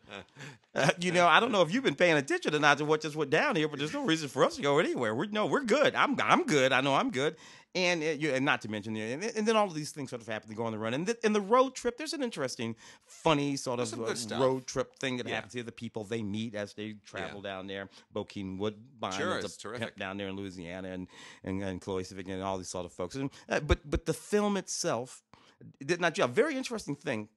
I don't know if you've been paying attention or not to what just went down here, but there's no reason for us to go anywhere. We're good. I'm good. I know I'm good. And not to mention, and then all of these things sort of happen to go on the run. And in the road trip, there's an interesting, funny sort of road trip thing that happens here. The people they meet as they travel down there. Bokeem Woodbine is a pimp down there in Louisiana, and Chloe Sevigny and all these sort of folks. But the film itself did not. A very interesting thing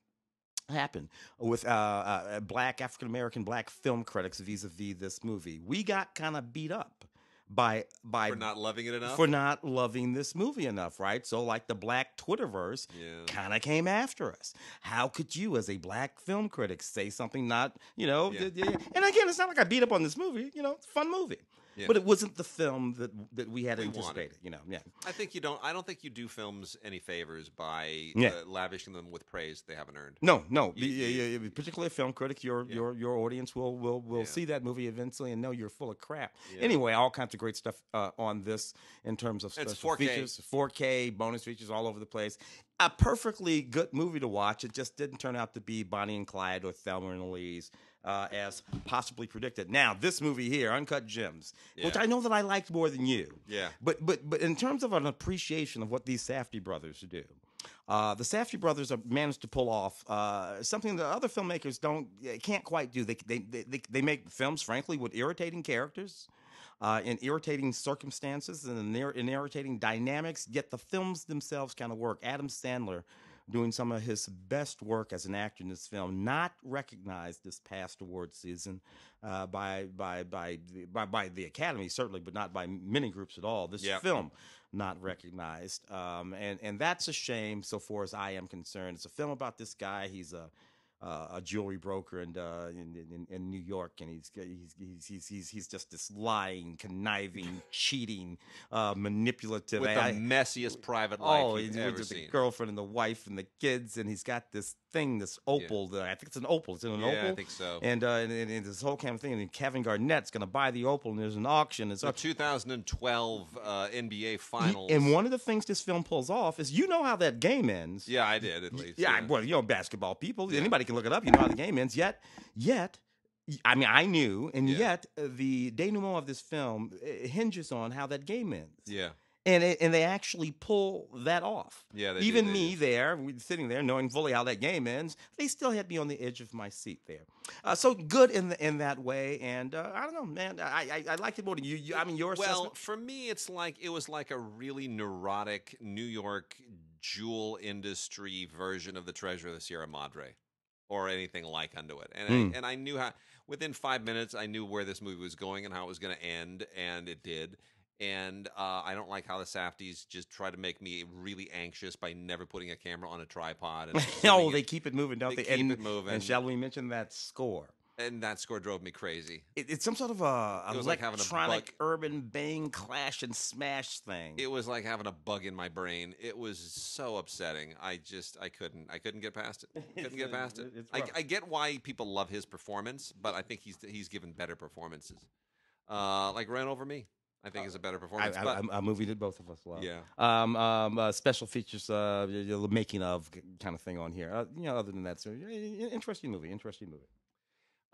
happened with black African-American black film critics vis-a-vis this movie. We got kind of beat up by for not loving it enough, for not loving this movie enough, right? So like the black Twitterverse kind of came after us. How could you, as a black film critic, say something not, and again, it's not like I beat up on this movie, it's a fun movie. Yeah. But it wasn't the film that we had anticipated, I think I don't think you do films any favors by lavishing them with praise they haven't earned. No. Particularly a film critic, your audience will see that movie eventually and know you're full of crap. Yeah. Anyway, all kinds of great stuff on this in terms of special features, 4K, bonus features all over the place. A perfectly good movie to watch. It just didn't turn out to be Bonnie and Clyde or Thelma and Louise. As possibly predicted. Now, this movie here, Uncut Gems, which I know that I liked more than you. Yeah. But in terms of an appreciation of what these Safdie brothers do, the Safdie brothers have managed to pull off something that other filmmakers can't quite do. They make films, frankly, with irritating characters. In irritating circumstances and in irritating dynamics, yet the films themselves kind of work. Adam Sandler doing some of his best work as an actor in this film, not recognized this past award season by the Academy, certainly, but not by many groups at all. This film not recognized, and that's a shame so far as I am concerned. It's a film about this guy. He's a jewelry broker in New York, and he's just this lying, conniving, cheating, manipulative, with the messiest private life you've ever seen. The girlfriend and the wife and the kids, and he's got this thing, this opal. I think it's an opal. Is it an opal? Yeah, I think so. And this whole kind of thing. And Kevin Garnett's going to buy the opal, and there's an auction. The 2012 NBA Finals. And one of the things this film pulls off is, how that game ends. Yeah, I did, at least. Yeah. Well, basketball people. Yeah. Anybody can look it up. You know how the game ends. Yet, I mean, I knew, and yet the denouement of this film hinges on how that game ends. Yeah. And they actually pull that off. Yeah, even me there, sitting there, knowing fully how that game ends, they still had me on the edge of my seat there. So good in that way, and I don't know, man. I liked it more than you. I mean, your assessment? Well, for me, it was like a really neurotic New York jewel industry version of The Treasure of the Sierra Madre, or anything like unto it. And I knew how. Within 5 minutes, I knew where this movie was going and how it was going to end, and it did. And I don't like how the Safdies just try to make me really anxious by never putting a camera on a tripod. And they keep it moving, don't they? Keep it moving. And shall we mention that score? And that score drove me crazy. It's some sort of electronic urban bang, clash, and smash thing. It was like having a bug in my brain. It was so upsetting. I couldn't get past it. Couldn't get past it. I get why people love his performance, but I think he's given better performances. Like Ran Over Me, I think is a better performance. A movie that both of us love. Yeah. Special features, the making of kind of thing on here. Other than that, so interesting movie.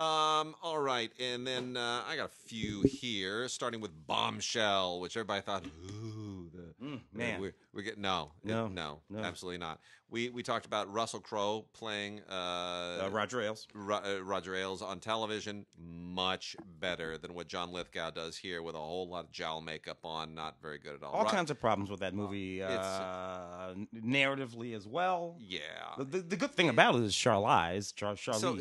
All right, and then I got a few here, starting with Bombshell, which everybody thought, ooh, Man, we get no, absolutely not. We talked about Russell Crowe playing Roger Ailes. Roger Ailes on television, much better than what John Lithgow does here, with a whole lot of jowl makeup on. Not very good at all. All kinds of problems with that movie, narratively as well. Yeah. The good thing about it is Charlize. So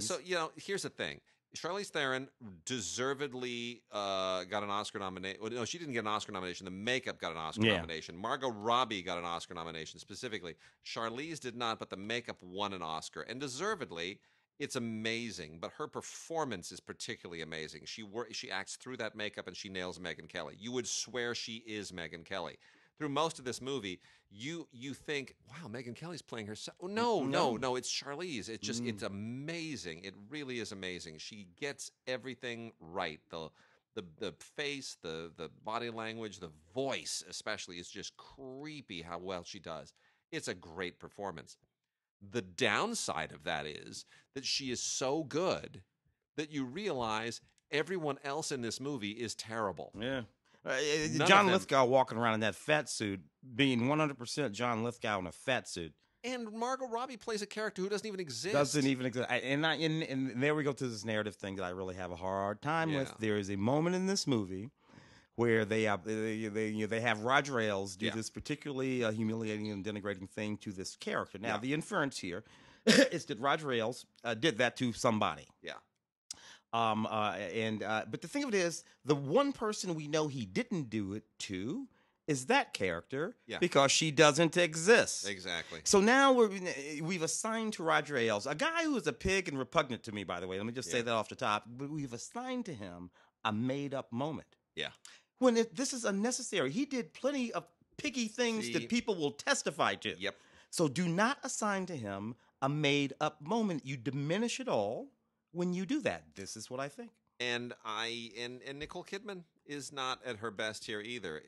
here's the thing. Charlize Theron deservedly got an Oscar nomination. Well, no, she didn't get an Oscar nomination. The makeup got an Oscar nomination. Margot Robbie got an Oscar nomination specifically. Charlize did not, but the makeup won an Oscar, and deservedly. It's amazing, but her performance is particularly amazing. She acts through that makeup, and she nails Megyn Kelly. You would swear she is Megyn Kelly. Through most of this movie, you think, wow, Megyn Kelly's playing herself. Oh, no, it's Charlize. It's amazing. It really is amazing. She gets everything right. The face, the body language, the voice especially is just creepy how well she does. It's a great performance. The downside of that is that she is so good that you realize everyone else in this movie is terrible. Yeah. John Lithgow walking around in that fat suit, being 100% John Lithgow in a fat suit. And Margot Robbie plays a character who doesn't even exist. And there we go to this narrative thing that I really have a hard time with. There is a moment in this movie where they have Roger Ailes do this particularly humiliating and denigrating thing to this character. Now, the inference here is that Roger Ailes did that to somebody. Yeah. But the thing of it is, the one person we know he didn't do it to is that character because she doesn't exist. Exactly. So now we've assigned to Roger Ailes, a guy who is a pig and repugnant to me, by the way. Let me just say that off the top. But we've assigned to him a made-up moment. Yeah. When this is unnecessary. He did plenty of piggy things that people will testify to. Yep. So do not assign to him a made-up moment. You diminish it all when you do that. This is what I think. And Nicole Kidman is not at her best here either.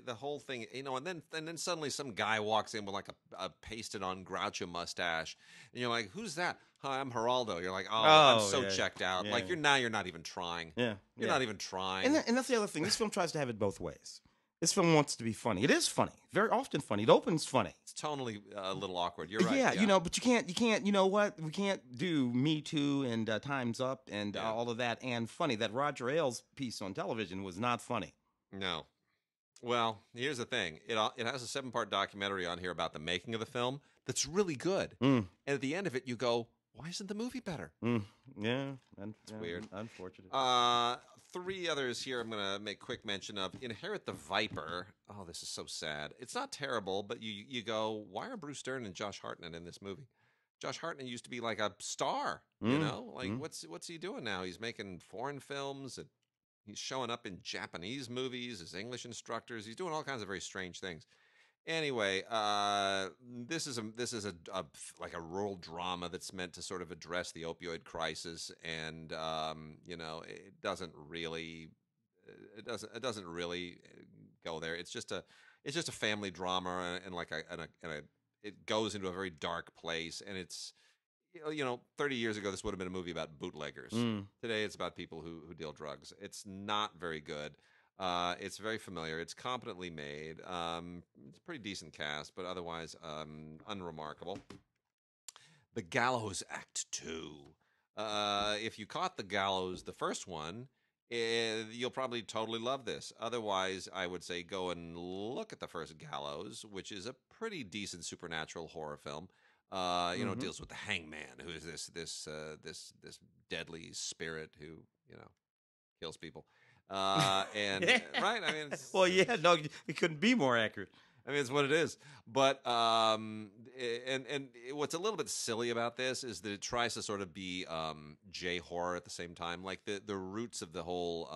The whole thing, and then suddenly some guy walks in with like a pasted on Groucho mustache, and you're like, who's that? Hi, I'm Geraldo. You're like, I'm so checked out. Like you're not even trying. Yeah, you're not even trying. And that's the other thing. This film tries to have it both ways. This film wants to be funny. It is funny, very often funny. It opens funny. It's tonally a little awkward. You're right. Yeah, but you can't. You know what? We can't do Me Too and Time's Up and all of that and funny. That Roger Ailes piece on television was not funny. No. Well, here's the thing. It has a 7-part documentary on here about the making of the film that's really good. And at the end of it, you go, why isn't the movie better? Yeah, it's weird. Unfortunate. 3 others here I'm going to make quick mention of. Inherit the Viper. Oh, this is so sad. It's not terrible, but you go, why are Bruce Dern and Josh Hartnett in this movie? Josh Hartnett used to be like a star, what's he doing now? He's making foreign films. And he's showing up in Japanese movies as English instructors. He's doing all kinds of very strange things. Anyway, this is like a rural drama that's meant to sort of address the opioid crisis, and it doesn't really go there. It's just a family drama, and it goes into a very dark place, and it's 30 years ago this would have been a movie about bootleggers. Today it's about people who deal drugs. It's not very good. It's very familiar. It's competently made. It's a pretty decent cast, but otherwise unremarkable. The Gallows Act II. If you caught the Gallows, the first one, you'll probably totally love this. Otherwise, I would say go and look at the first Gallows, which is a pretty decent supernatural horror film. Deals with the hangman, who is this deadly spirit who kills people. Right? I mean, it couldn't be more accurate. I mean, it's what it is. But and what's a little bit silly about this is that it tries to sort of be J-horror at the same time. Like the roots of the whole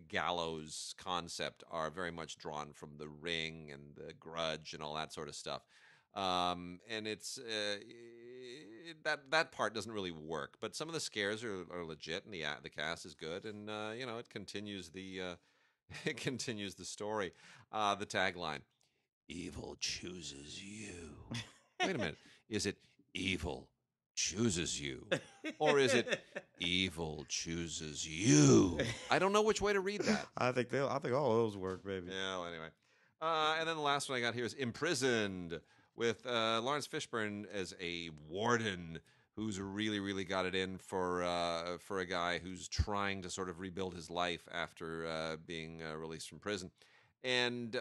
gallows concept are very much drawn from The Ring and The Grudge and all that sort of stuff. And it's that part doesn't really work, but some of the scares are legit, and the cast is good, and it continues the story. The tagline: "Evil chooses you." Wait a minute, is it evil chooses you, or is it evil chooses you? I don't know which way to read that. I think all those work, baby. Yeah. Well, anyway. And then the last one I got here is Imprisoned, with Lawrence Fishburne as a warden who's really, really got it in for a guy who's trying to sort of rebuild his life after being released from prison. And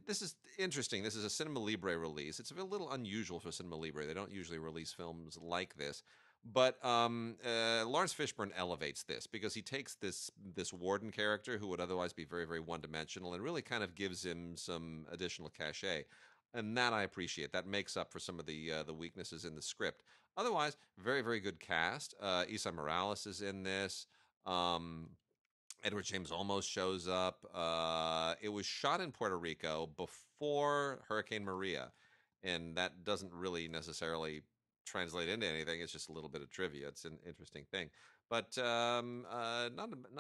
this is interesting. This is a Cinema Libre release. It's a little unusual for Cinema Libre. They don't usually release films like this. But Lawrence Fishburne elevates this because he takes this warden character who would otherwise be very, very one-dimensional and really kind of gives him some additional cachet. And that I appreciate. That makes up for some of the weaknesses in the script. Otherwise, very, very good cast. Isa Morales is in this. Edward James Olmos shows up. It was shot in Puerto Rico before Hurricane Maria, and that doesn't really necessarily translate into anything. It's just a little bit of trivia. It's an interesting thing, but not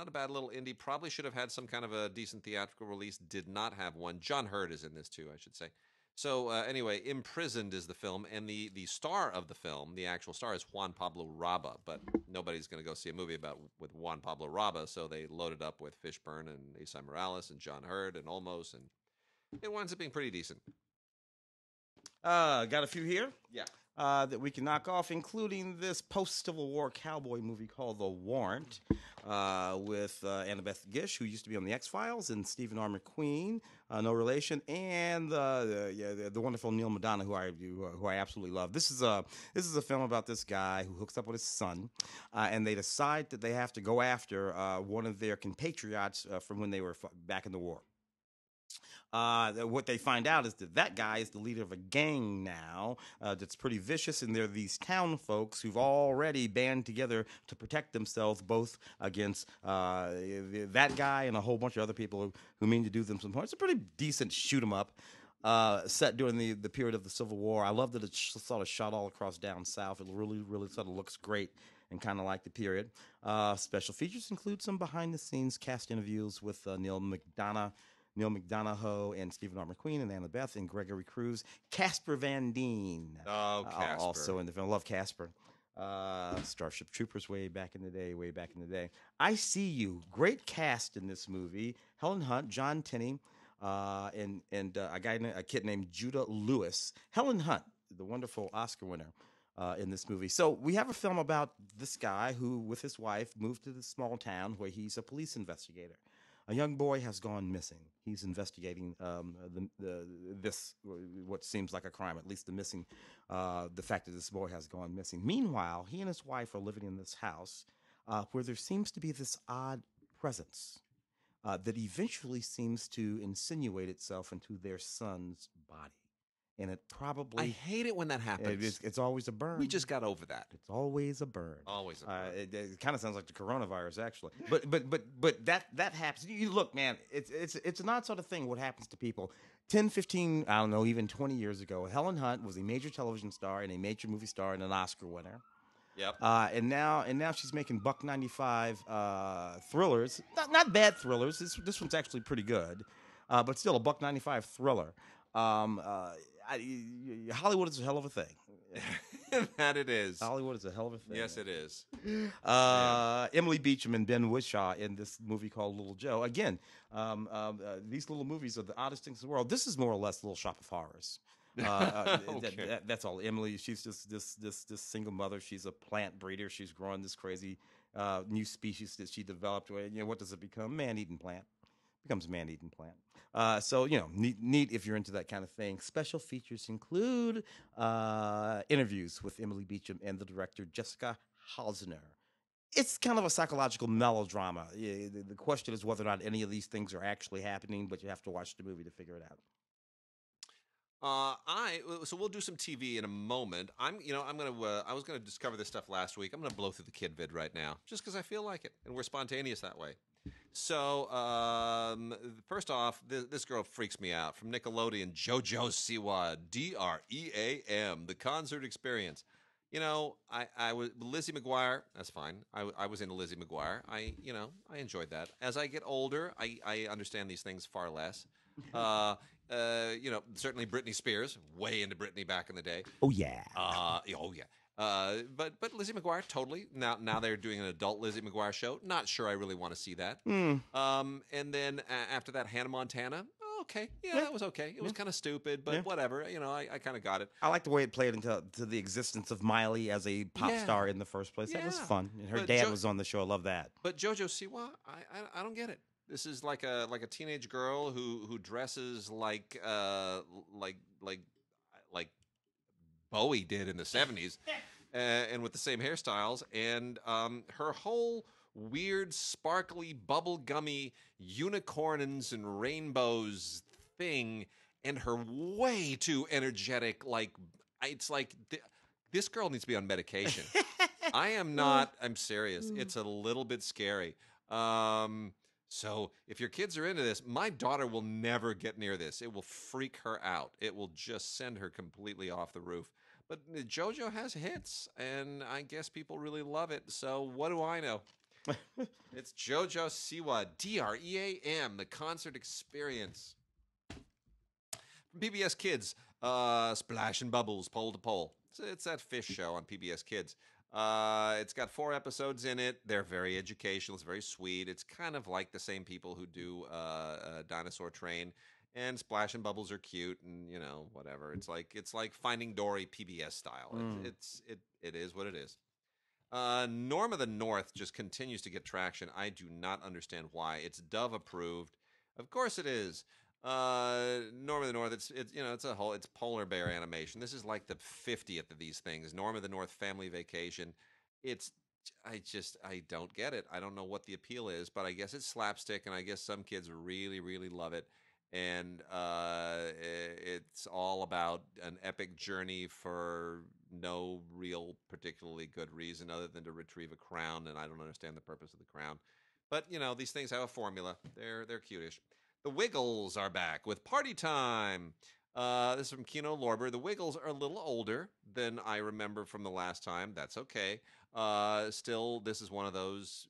a bad little indie. Probably should have had some kind of a decent theatrical release. Did not have one. John Hurt is in this too, I should say. So anyway, Imprisoned is the film, and the star of the film, the actual star, is Juan Pablo Raba. But nobody's going to go see a movie with Juan Pablo Raba, so they loaded up with Fishburne and Isa Morales and John Hurt and Olmos, and it winds up being pretty decent. Got a few here. Yeah. That we can knock off, including this post-Civil War cowboy movie called The Warrant, with Annabeth Gish, who used to be on The X-Files, and Stephen R. McQueen, no relation, and the wonderful Neil Madonna, who I absolutely love. This is a film about this guy who hooks up with his son, and they decide that they have to go after one of their compatriots from when they were back in the war. What they find out is that guy is the leader of a gang now that's pretty vicious, and there are these town folks who've already band together to protect themselves both against that guy and a whole bunch of other people who mean to do them some harm. It's a pretty decent shoot 'em up. Set during the period of the Civil War. I love that it's sort of shot all across down south. It really, really sort of looks great and kind of like the period. Special features include some behind-the-scenes cast interviews with Neil McDonough and Stephen R. McQueen and Annabeth and Gregory Cruz. Casper Van Dien. Oh, Casper. Also in the film. I love Casper. Starship Troopers way back in the day. I See You. Great cast in this movie. Helen Hunt, John Tenney, and a kid named Judah Lewis. Helen Hunt, the wonderful Oscar winner. In this movie. So we have a film about this guy who, with his wife, moved to this small town where he's a police investigator. A young boy has gone missing. He's investigating this what seems like a crime, at least the fact that this boy has gone missing. Meanwhile, he and his wife are living in this house where there seems to be this odd presence that eventually seems to insinuate itself into their son's body. And it probably... I hate it when that happens. It's always a burn. We just got over that. It's always a burn. Always a burn. It kind of sounds like the coronavirus, actually. But that happens. You look, man, it's an odd sort of thing what happens to people. 10, 15, I don't know, even 20 years ago, Helen Hunt was a major television star and a major movie star and an Oscar winner. Yep. And now she's making $1.95 thrillers. Not bad thrillers. This one's actually pretty good. But still a $1.95 thriller. Hollywood is a hell of a thing. That it is. Hollywood is a hell of a thing. Yes, it is. Emily Beecham and Ben Whishaw in this movie called Little Joe. Again, these little movies are the oddest things in the world. This is more or less Little Shop of Horrors. Okay. That's all. Emily, she's just this single mother. She's a plant breeder. She's growing this crazy new species that she developed. What does it become? Man-eating plant. Becomes a man-eating plant. So, neat if you're into that kind of thing. Special features include interviews with Emily Beecham and the director, Jessica Halsener. It's kind of a psychological melodrama. The question is whether or not any of these things are actually happening, but you have to watch the movie to figure it out. So we'll do some TV in a moment. I was gonna discover this stuff last week. I'm gonna blow through the kid vid right now, just because I feel like it, and we're spontaneous that way. So, first off, this girl freaks me out. From Nickelodeon, JoJo Siwa, DREAM, The Concert Experience. I was Lizzie McGuire. That's fine. I was into Lizzie McGuire. I enjoyed that. As I get older, I understand these things far less. Certainly Britney Spears. Way into Britney back in the day. Oh yeah. Oh yeah. But Lizzie McGuire totally now they're doing an adult Lizzie McGuire show. Not sure I really want to see that. Mm. And then after that, Hannah Montana. Oh, okay, yeah, Yeah. that was okay. It was Yeah. kind of stupid, but Yeah. whatever. You know, I kind of got it. I like the way it played into to the existence of Miley as a pop Yeah. star in the first place. That was Yeah. fun. And her But dad was on the show. I love that. But JoJo Siwa, I don't get it. This is like a teenage girl who dresses like like Bowie did in the 70s, and with the same hairstyles, and her whole weird, sparkly, bubblegummy unicorns and rainbows thing, and her way too energetic. It's like this girl needs to be on medication. I am not. I'm serious. It's a little bit scary. So if your kids are into this, my daughter will never get near this. It will freak her out. It will just send her completely off the roof. But JoJo has hits, and I guess people really love it. So what do I know? It's JoJo Siwa, DREAM, the concert experience. From PBS Kids, Splash and Bubbles, Pole to Pole. It's that fish show on PBS Kids. It's got 4 episodes in it. They're very educational. It's very sweet. It's kind of like the same people who do Dinosaur Train. And Splash and Bubbles are cute, and you know whatever. It's like Finding Dory PBS style. It is what it is. Norm of the North just continues to get traction. I do not understand why. It's Dove approved. Of course it is. Norm of the North. It's polar bear animation. This is like the 50th of these things. Norm of the North Family Vacation. I don't get it. I don't know what the appeal is, but I guess it's slapstick, and I guess some kids really, really love it. And it's all about an epic journey for no real particularly good reason other than to retrieve a crown, and I don't understand the purpose of the crown. But you know, these things have a formula. They're cutish. The Wiggles are back with Party Time. This is from Kino Lorber. The Wiggles are a little older than I remember from the last time. That's okay. Still, this is one of those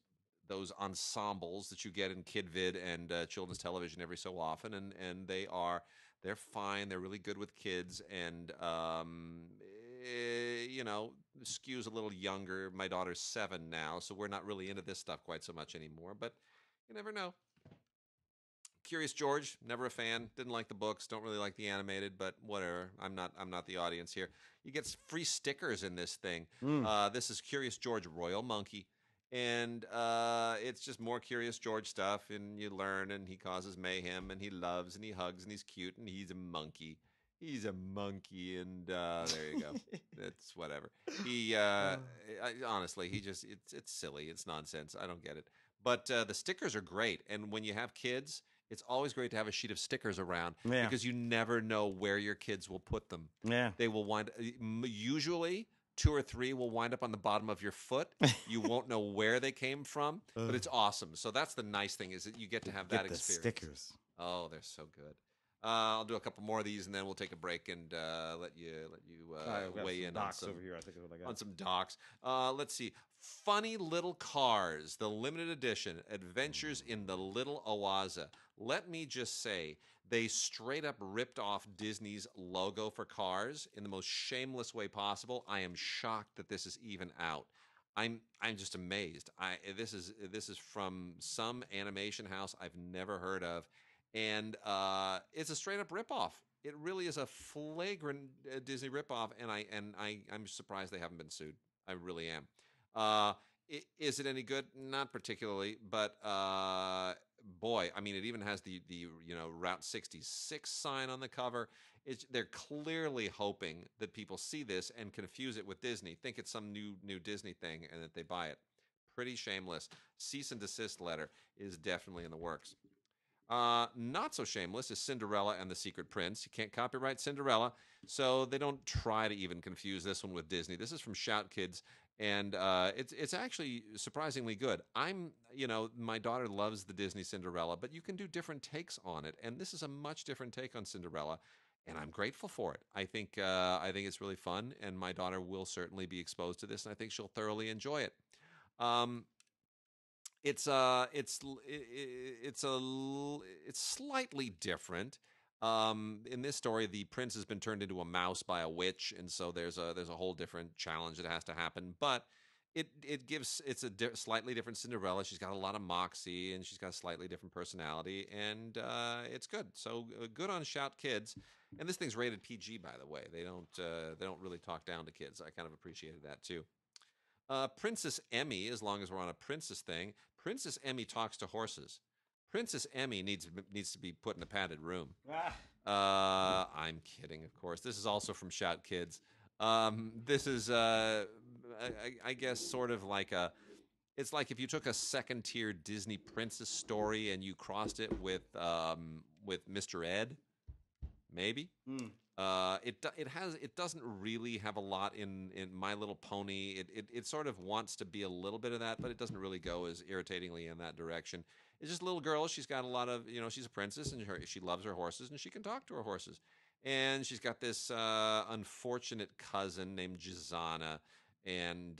ensembles that you get in KidVid and children's television every so often, and they're fine. They're really good with kids, and you know, skews a little younger. My daughter's 7 now, so we're not really into this stuff quite so much anymore. But you never know. Curious George, never a fan. Didn't like the books. Don't really like the animated, but whatever. I'm not the audience here. You get free stickers in this thing. This is Curious George Royal Monkey. And it's just more Curious George stuff, and you learn, and he causes mayhem, and he loves, and he hugs, and he's cute, and he's a monkey. He's a monkey, and there you go. It's whatever. Honestly, it's silly. It's nonsense. I don't get it. But the stickers are great, and when you have kids, it's always great to have a sheet of stickers around because you never know where your kids will put them. Yeah, they will usually 2 or 3 will wind up on the bottom of your foot. You won't know where they came from, but it's awesome. So that's the nice thing is that you get to have that experience. Stickers. Oh, they're so good. I'll do a couple more of these, and then we'll take a break and let you weigh in on some over here. I think on some docs. Let's see. Funny Little Cars, the limited edition, Adventures in the Little Oaza. Let me just say, they straight up ripped off Disney's logo for Cars in the most shameless way possible. I am shocked that this is even out. I'm just amazed. This is from some animation house I've never heard of, and it's a straight up ripoff. It really is a flagrant Disney ripoff, and I'm surprised they haven't been sued. I really am. Is it any good? Not particularly, but boy, I mean, it even has the Route 66 sign on the cover. They're clearly hoping that people see this and confuse it with Disney, think it's some new Disney thing, and that they buy it. Pretty shameless. Cease and desist letter is definitely in the works. Not so shameless is Cinderella and the Secret Prince. You can't copyright Cinderella, so they don't try to even confuse this one with Disney. This is from Shout Kids, and it's actually surprisingly good. My daughter loves the Disney Cinderella, but you can do different takes on it, and this is a much different take on Cinderella, and I'm grateful for it. I think it's really fun, and my daughter will certainly be exposed to this, and I think she'll thoroughly enjoy it. It's slightly different. In this story, the prince has been turned into a mouse by a witch, and so there's a whole different challenge that has to happen. But it's a slightly different Cinderella. She's got a lot of moxie, and she's got a slightly different personality, and it's good. So good on Shout Kids. And this thing's rated PG, by the way. They don't really talk down to kids. I kind of appreciated that too. Princess Emmy, as long as we're on a princess thing, Princess Emmy talks to horses. Princess Emmy needs to be put in a padded room. I'm kidding, of course. This is also from Shout Kids. This is, I guess, sort of like it's like if you took a second tier Disney princess story and you crossed it with Mr. Ed, maybe. It doesn't really have a lot in My Little Pony. It sort of wants to be a little bit of that, but it doesn't really go as irritatingly in that direction. It's just a little girl. She's got a lot of, she's a princess, and she loves her horses, and she can talk to her horses. And she's got this unfortunate cousin named Jazana, and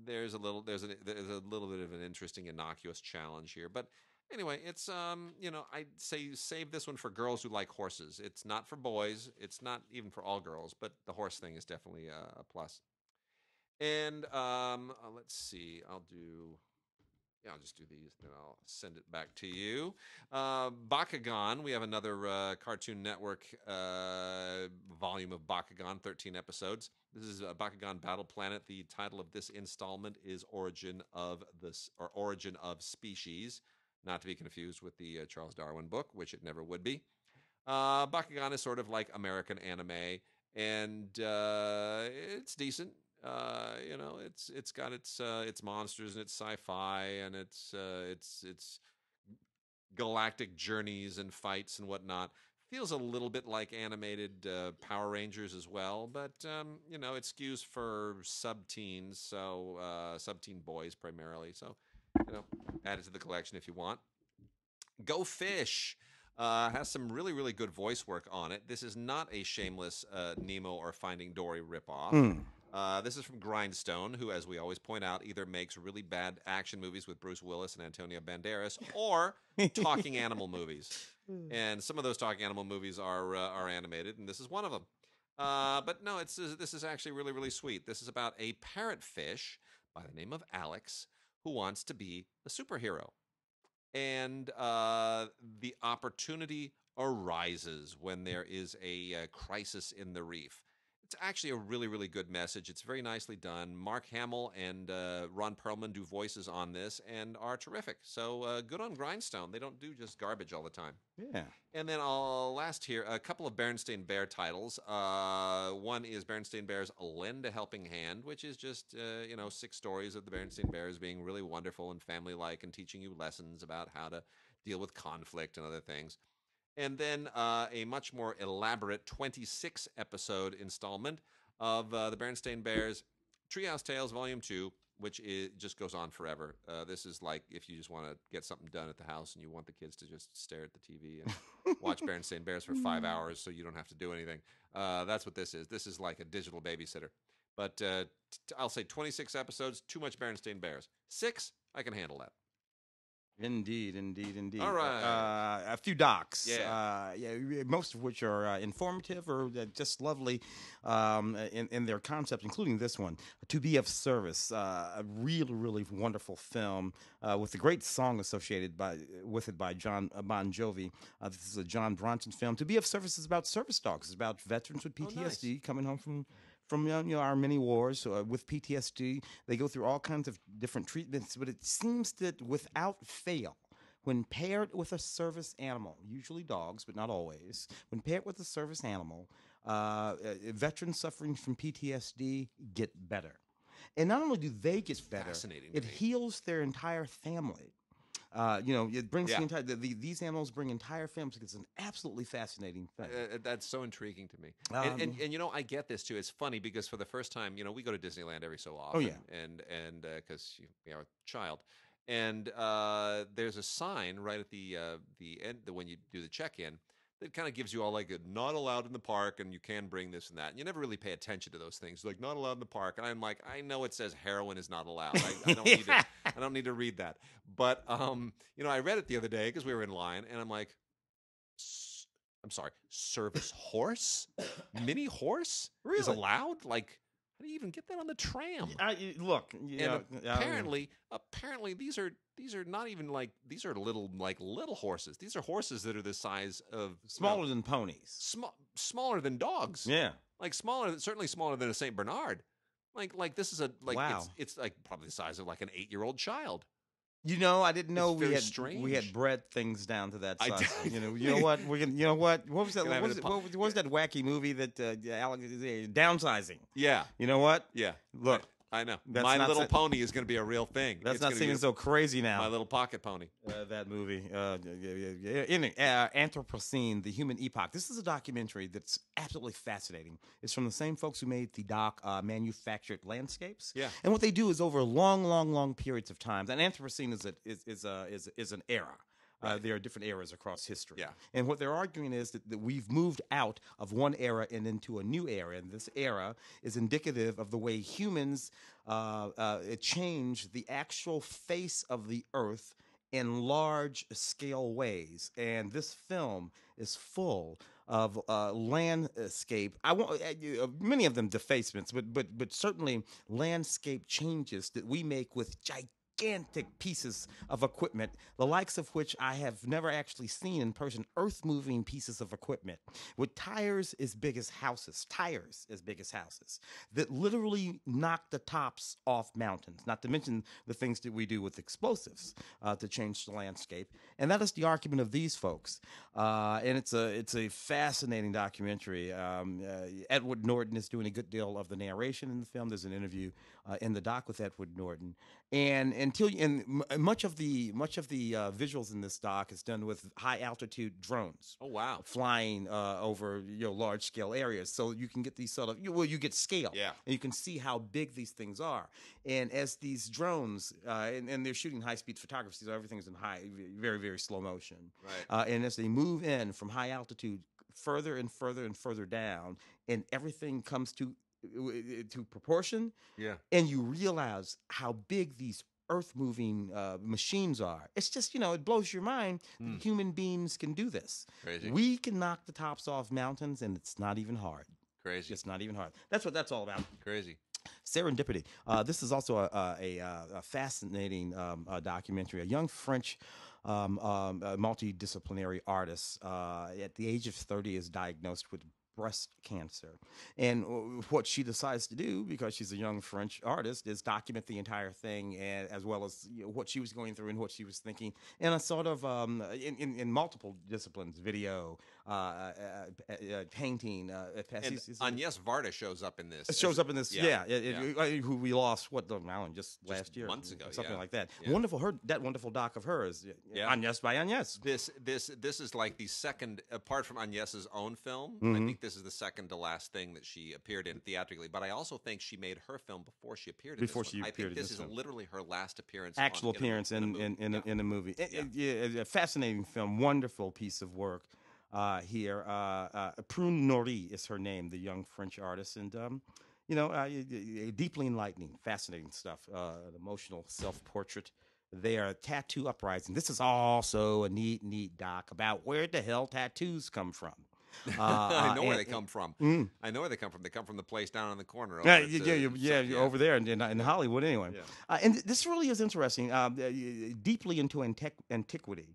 there's a little bit of an interesting innocuous challenge here. But anyway, it's I'd say save this one for girls who like horses. It's not for boys. It's not even for all girls, but the horse thing is definitely a plus. And let's see. I'll just do these, then I'll send it back to you. Bakugan, we have another Cartoon Network volume of Bakugan, 13 episodes. This is Bakugan Battle Planet. The title of this installment is Origin of Species, not to be confused with the Charles Darwin book, which it never would be. Bakugan is sort of like American anime, and it's decent. It's got its monsters and its sci-fi and its galactic journeys and fights and whatnot. Feels a little bit like animated Power Rangers as well, but it skews for sub-teens, so sub-teen boys primarily. So add it to the collection if you want. Go Fish has some really, really good voice work on it. This is not a shameless Nemo or Finding Dory ripoff. This is from Grindstone, who, as we always point out, either makes really bad action movies with Bruce Willis and Antonio Banderas, or talking animal movies. And some of those talking animal movies are animated, and this is one of them. But no, this is actually really, really sweet. This is about a parrotfish by the name of Alex who wants to be a superhero. And the opportunity arises when there is a crisis in the reef. It's actually a really, really good message. It's very nicely done. Mark Hamill and Ron Perlman do voices on this and are terrific. So good on Grindstone. They don't do just garbage all the time. Yeah. And then I'll last here, a couple of Berenstain Bear titles. One is Berenstain Bears Lend a Helping Hand, which is just, 6 stories of the Berenstain Bears being really wonderful and family-like and teaching you lessons about how to deal with conflict and other things. And then a much more elaborate 26-episode installment of the Berenstain Bears Treehouse Tales Volume 2, which just goes on forever. This is like if you just want to get something done at the house and you want the kids to just stare at the TV and watch Berenstain Bears for 5 hours so you don't have to do anything. That's what this is. This is like a digital babysitter. But I'll say 26 episodes, too much Berenstain Bears. 6, I can handle that. Indeed. All right. A few docs. Yeah. Most of which are informative or just lovely in their concept, including this one, To Be of Service. A really, really wonderful film with a great song associated with it by John Bon Jovi. This is a John Bronson film. To Be of Service is about service dogs. It's about veterans with PTSD coming home from our many wars with PTSD. They go through all kinds of different treatments, but it seems that without fail, when paired with a service animal, usually dogs, but not always, when paired with a service animal, veterans suffering from PTSD get better. And not only do they get better, it heals their entire family. It brings these animals bring entire families. It's an absolutely fascinating thing. That's so intriguing to me. And I get this too. It's funny because for the first time, we go to Disneyland every so often. Oh yeah. And because we are a child, and there's a sign right at the end when you do the check-in that kind of gives you all like a not allowed in the park, and you can bring this and that. And you never really pay attention to those things, like not allowed in the park. And I'm like, I know it says heroin is not allowed. I don't need to read that. But I read it the other day because we were in line, and I'm like, I'm sorry, service horse, mini horse is Really? allowed. Like, how do you even get that on the tram? Look, And apparently, these are not even like these are little horses. These are horses that are the size of smaller than ponies, smaller than dogs. Yeah, like certainly smaller than a Saint Bernard. Like this is wow. It's like probably the size of like an 8-year-old child. I didn't know strange. we had bred things down to that size. I you know what? What was that? What was that wacky movie that downsizing? Yeah. You know what? Yeah. Look, I know. My Little Pony is going to be a real thing. That's not seeming so crazy now. My Little Pocket Pony. That movie. Anthropocene, The Human Epoch. This is a documentary that's absolutely fascinating. It's from the same folks who made the doc Manufactured Landscapes. Yeah. And what they do is over long periods of time. And Anthropocene is an era. Right. There are different eras across history. Yeah. And what they're arguing is that we've moved out of one era and into a new era. And this era is indicative of the way humans change the actual face of the earth in large-scale ways. And this film is full of landscape. Many of them defacements, but certainly landscape changes that we make with gigantic pieces of equipment, the likes of which I have never actually seen in person, earth-moving pieces of equipment with tires as big as houses, that literally knock the tops off mountains, not to mention the things that we do with explosives to change the landscape. And that is the argument of these folks. And it's a fascinating documentary. Edward Norton is doing a good deal of the narration in the film. There's an interview in the doc with Edward Norton. And much of the visuals in this doc is done with high altitude drones. Oh wow! Flying over large scale areas, so you can get these sort of you get scale. Yeah, and you can see how big these things are. And as these drones and they're shooting high speed photography, so everything's in very slow motion. Right. And as they move in from high altitude further and further down, and everything comes to proportion. Yeah. And you realize how big these earth-moving machines are. It's just, it blows your mind that human beings can do this. Crazy. We can knock the tops off mountains, and it's not even hard. Crazy. It's not even hard. That's what that's all about. Crazy. Serendipity. This is also a fascinating documentary. A young French multidisciplinary artist at the age of 30 is diagnosed with breast cancer. And what she decides to do, because she's a young French artist, is document the entire thing, and as well as what she was going through and what she was thinking in a sort of in multiple disciplines: video, painting. And Agnès Varda shows up in this. Who we lost just last year, months ago, something like that. Yeah. Wonderful doc of hers, Agnès by Agnès. This is like the second, apart from Agnès's own film. Mm-hmm. I think this is the second to last thing that she appeared in theatrically. But I also think she made her film before she appeared in this one. I think this is literally her last appearance. Actual appearance in a movie. A fascinating film, wonderful piece of work. Here, Prune Nori is her name, the young French artist, and deeply enlightening, fascinating stuff. An emotional self-portrait. They are Tattoo Uprising. This is also a neat doc about where the hell tattoos come from. I know where they come from. I know where they come from. They come from the place down on the corner. Over there in Hollywood, anyway. Yeah. And this really is interesting. Deeply into antiquity.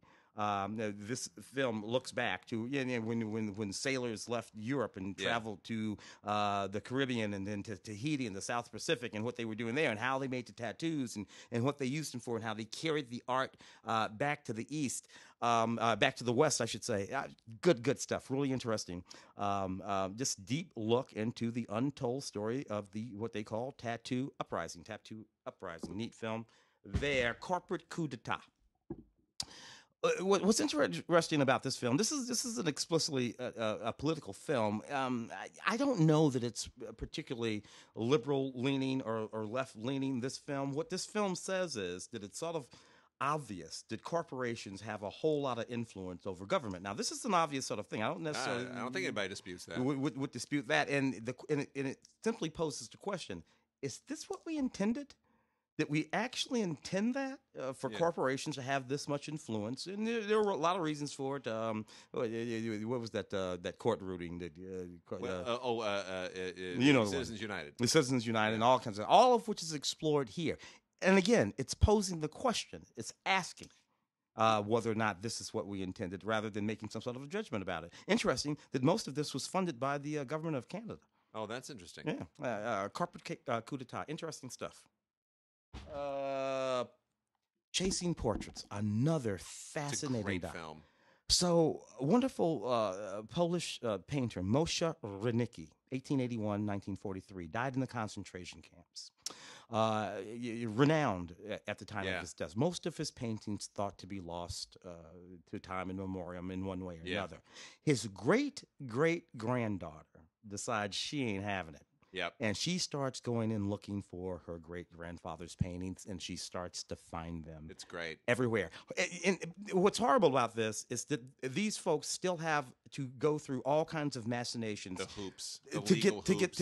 This film looks back to when sailors left Europe and traveled to the Caribbean and then to Tahiti and the South Pacific, and what they were doing there and how they made the tattoos and what they used them for and how they carried the art back to the East. Back to the West, I should say. Good stuff. Really interesting. Just deep look into the untold story of what they call Tattoo Uprising. Neat film there. Corporate Coup d'etat. What's interesting about this film? This is an explicitly a political film. I don't know that it's particularly liberal leaning or left leaning. This film. What this film says is that it's sort of obvious that corporations have a whole lot of influence over government. Now, this is an obvious sort of thing. I don't think anybody disputes that. Would dispute that, and it simply poses the question: is this what we intended? Did we actually intend that for corporations to have this much influence? And there were a lot of reasons for it. What was that that court ruling? That Citizens United. The Citizens United, and all of which is explored here. And again, it's posing the question. It's asking whether or not this is what we intended, rather than making some sort of a judgment about it. Interesting that most of this was funded by the government of Canada. Oh, that's interesting. Yeah, corporate coup d'etat. Interesting stuff. Chasing Portraits, another fascinating film. So, wonderful Polish painter Moshe Renicki, 1881-1943, died in the concentration camps. Renowned at the time of his death. Most of his paintings thought to be lost to time and memoriam in one way or another. His great-great-granddaughter decides she ain't having it. Yep. And she starts going and looking for her great-grandfather's paintings, and she starts to find them. It's great. Everywhere. And what's horrible about this is that these folks still have to go through all kinds of machinations. The hoops. The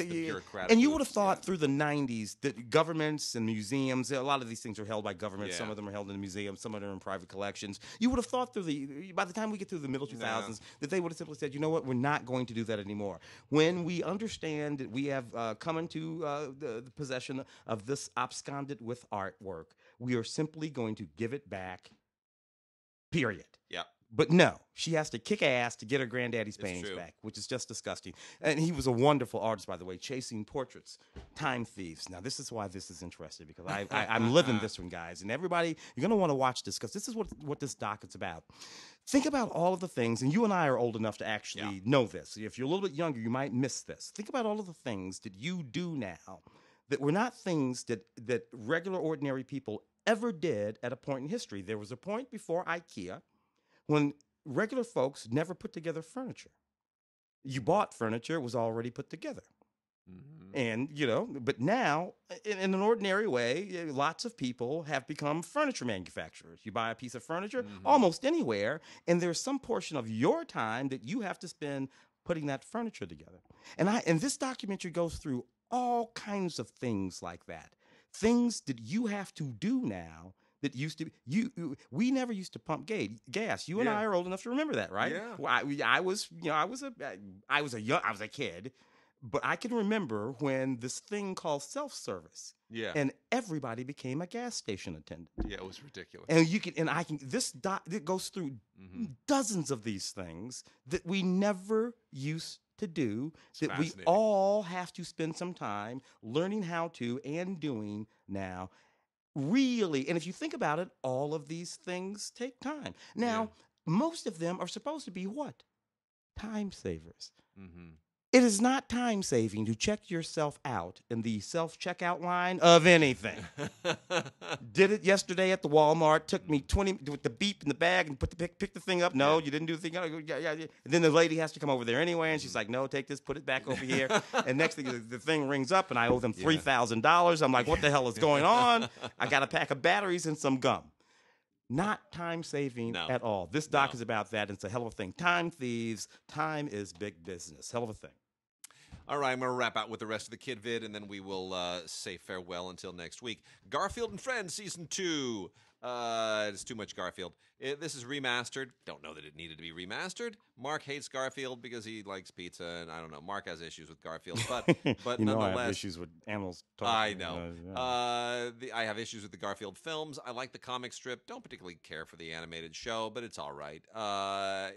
bureaucratic And you would have thought through the 90s that governments and museums, a lot of these things are held by governments. Some of them are held in the museum. Some of them are in private collections. You would have thought by the time we get through the middle 2000s, that they would have simply said, you know what, we're not going to do that anymore. When we understand that we have come into the possession of this absconded with artwork, we are simply going to give it back, period. Yeah. But no, she has to kick ass to get her granddaddy's paintings back, which is just disgusting. And he was a wonderful artist, by the way. Chasing Portraits, Time Thieves. Now, this is why this is interesting, because I'm living this one, guys. And everybody, you're going to want to watch this, because this is what this doc is about. Think about all of the things, and you and I are old enough to actually know this. If you're a little bit younger, you might miss this. Think about all of the things that you do now that were not things that regular, ordinary people ever did at a point in history. There was a point before IKEA when regular folks never put together furniture. You bought furniture, it was already put together. Mm-hmm. And, but now, in an ordinary way, lots of people have become furniture manufacturers. You buy a piece of furniture almost anywhere, and there's some portion of your time that you have to spend putting that furniture together. And this documentary goes through all kinds of things like that. Things that you have to do now that used to be, we never used to pump gas. You and I are old enough to remember that, right? Yeah. Well, I was a kid, but I can remember when this thing called self-service. Yeah. And everybody became a gas station attendant. Yeah, it was ridiculous. And it goes through dozens of these things that we never used to do, that we all have to spend some time learning how to and doing now. Really, and if you think about it, all of these things take time. Now, most of them are supposed to be what? Time savers. Mm-hmm. It is not time saving to check yourself out in the self-checkout line of anything. Did it yesterday at the Walmart. Took me 20 with the beep in the bag and pick the thing up. No, you didn't do the thing. Yeah. And then the lady has to come over there anyway, and she's like, "No, take this, put it back over here." And next thing, the thing rings up, and I owe them $3,000. I'm like, "What the hell is going on?" I got a pack of batteries and some gum. Not time-saving at all. This doc is about that, and it's a hell of a thing. Time thieves. Time is big business. Hell of a thing. All right, I'm going to wrap out with the rest of the Kid Vid, and then we will say farewell until next week. Garfield and Friends Season 2. It's too much Garfield. This is remastered. Don't know that it needed to be remastered. Mark hates Garfield because he likes pizza, and I don't know. Mark has issues with Garfield, but nonetheless, I have issues with animals talking. I know. I have issues with the Garfield films. I like the comic strip. Don't particularly care for the animated show, but it's all right.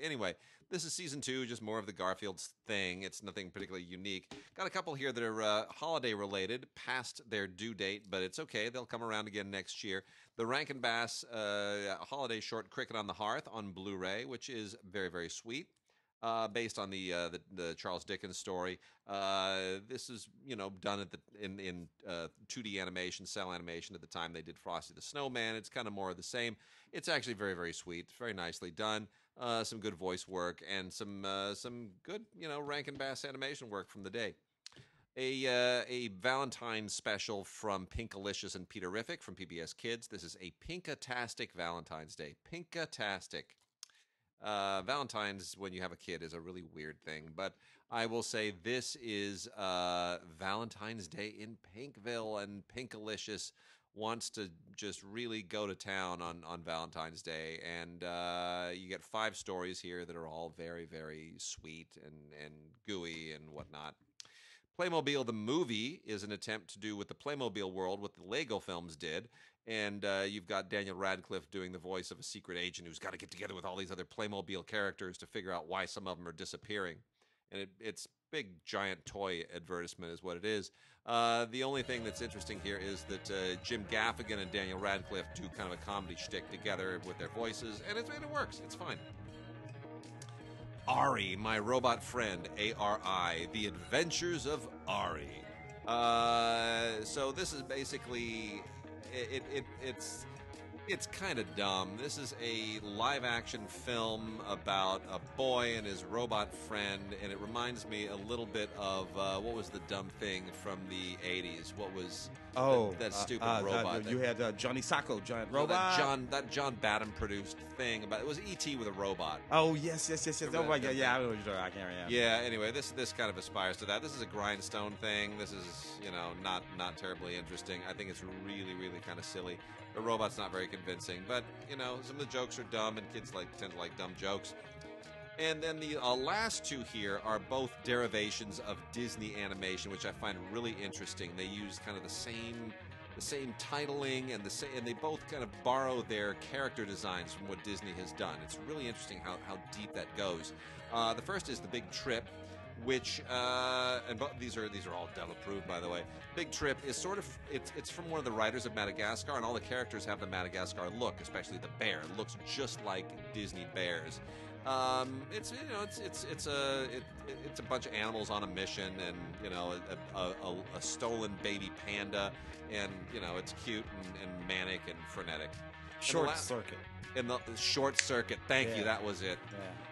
Anyway, this is Season 2, just more of the Garfield thing. It's nothing particularly unique. Got a couple here that are holiday-related, past their due date, but it's okay. They'll come around again next year. The Rankin Bass holiday short Cricket on the Hearth on Blu-ray, which is very, very sweet, based on the Charles Dickens story. This is done in 2D animation, cell animation at the time they did Frosty the Snowman. It's kind of more of the same. It's actually very, very sweet. It's very nicely done. Some good voice work and some good Rankin Bass animation work from the day. A Valentine's special from Pinkalicious and Peterific from PBS Kids. This is a Pinkatastic Valentine's Day. Pinkatastic. Valentine's, when you have a kid, is a really weird thing. But I will say this is Valentine's Day in Pinkville, and Pinkalicious wants to just really go to town on Valentine's Day. And you get 5 stories here that are all very, very sweet and gooey and whatnot. Playmobil the movie is an attempt to do with the Playmobil world what the Lego films did. And you've got Daniel Radcliffe doing the voice of a secret agent who's got to get together with all these other Playmobil characters to figure out why some of them are disappearing. And it's big, giant toy advertisement is what it is. The only thing that's interesting here is that Jim Gaffigan and Daniel Radcliffe do kind of a comedy shtick together with their voices, and it works. It's fine. A.R.I, My Robot Friend, A.R.I, The Adventures of A.R.I. So this is basically... It's kind of dumb. This is a live-action film about a boy and his robot friend, and it reminds me a little bit of what was the dumb thing from the 80s? What was that stupid robot? You had Johnny Sacco, giant robot. That John Badham produced thing about it was E.T. with a robot. Oh yes. Oh my God, yeah, I know what you're talking. I can't remember. Yeah. Anyway, this kind of aspires to that. This is a grindstone thing. This is not terribly interesting. I think it's really kind of silly. The robot's not very convincing, but some of the jokes are dumb, and kids tend to like dumb jokes. And then the last 2 here are both derivations of Disney animation, which I find really interesting. They use kind of the same titling and they both kind of borrow their character designs from what Disney has done. It's really interesting how deep that goes. The first is The Big Trip, which these are all Dell approved, by the way. Big Trip is sort of it's from one of the writers of Madagascar, and all the characters have the Madagascar look, especially the bear. It looks just like Disney bears. It's a bunch of animals on a mission, and a stolen baby panda, and it's cute and manic and frenetic. Short Circuit. In the Short Circuit, thank you, that was it.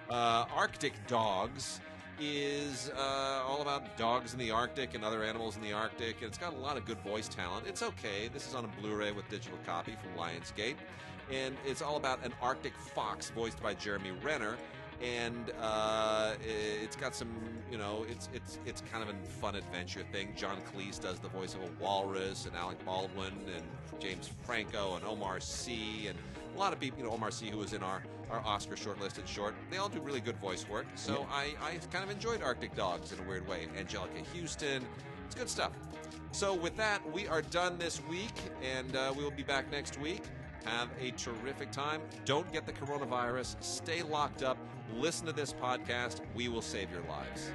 Yeah. Arctic Dogs is all about dogs in the Arctic and other animals in the Arctic, and it's got a lot of good voice talent. It's okay. This is on a Blu-ray with digital copy from Lionsgate, and it's all about an Arctic fox voiced by Jeremy Renner, and it's got some, it's kind of a fun adventure thing. John Cleese does the voice of a walrus, and Alec Baldwin, and James Franco, and Omar Sy, and a lot of people, Omar Sy, who was in our Oscar shortlisted short. They all do really good voice work, so yeah. I kind of enjoyed Arctic Dogs in a weird way. Angelica Houston, it's good stuff. So with that, we are done this week, and we will be back next week. Have a terrific time. Don't get the coronavirus. Stay locked up. Listen to this podcast. We will save your lives.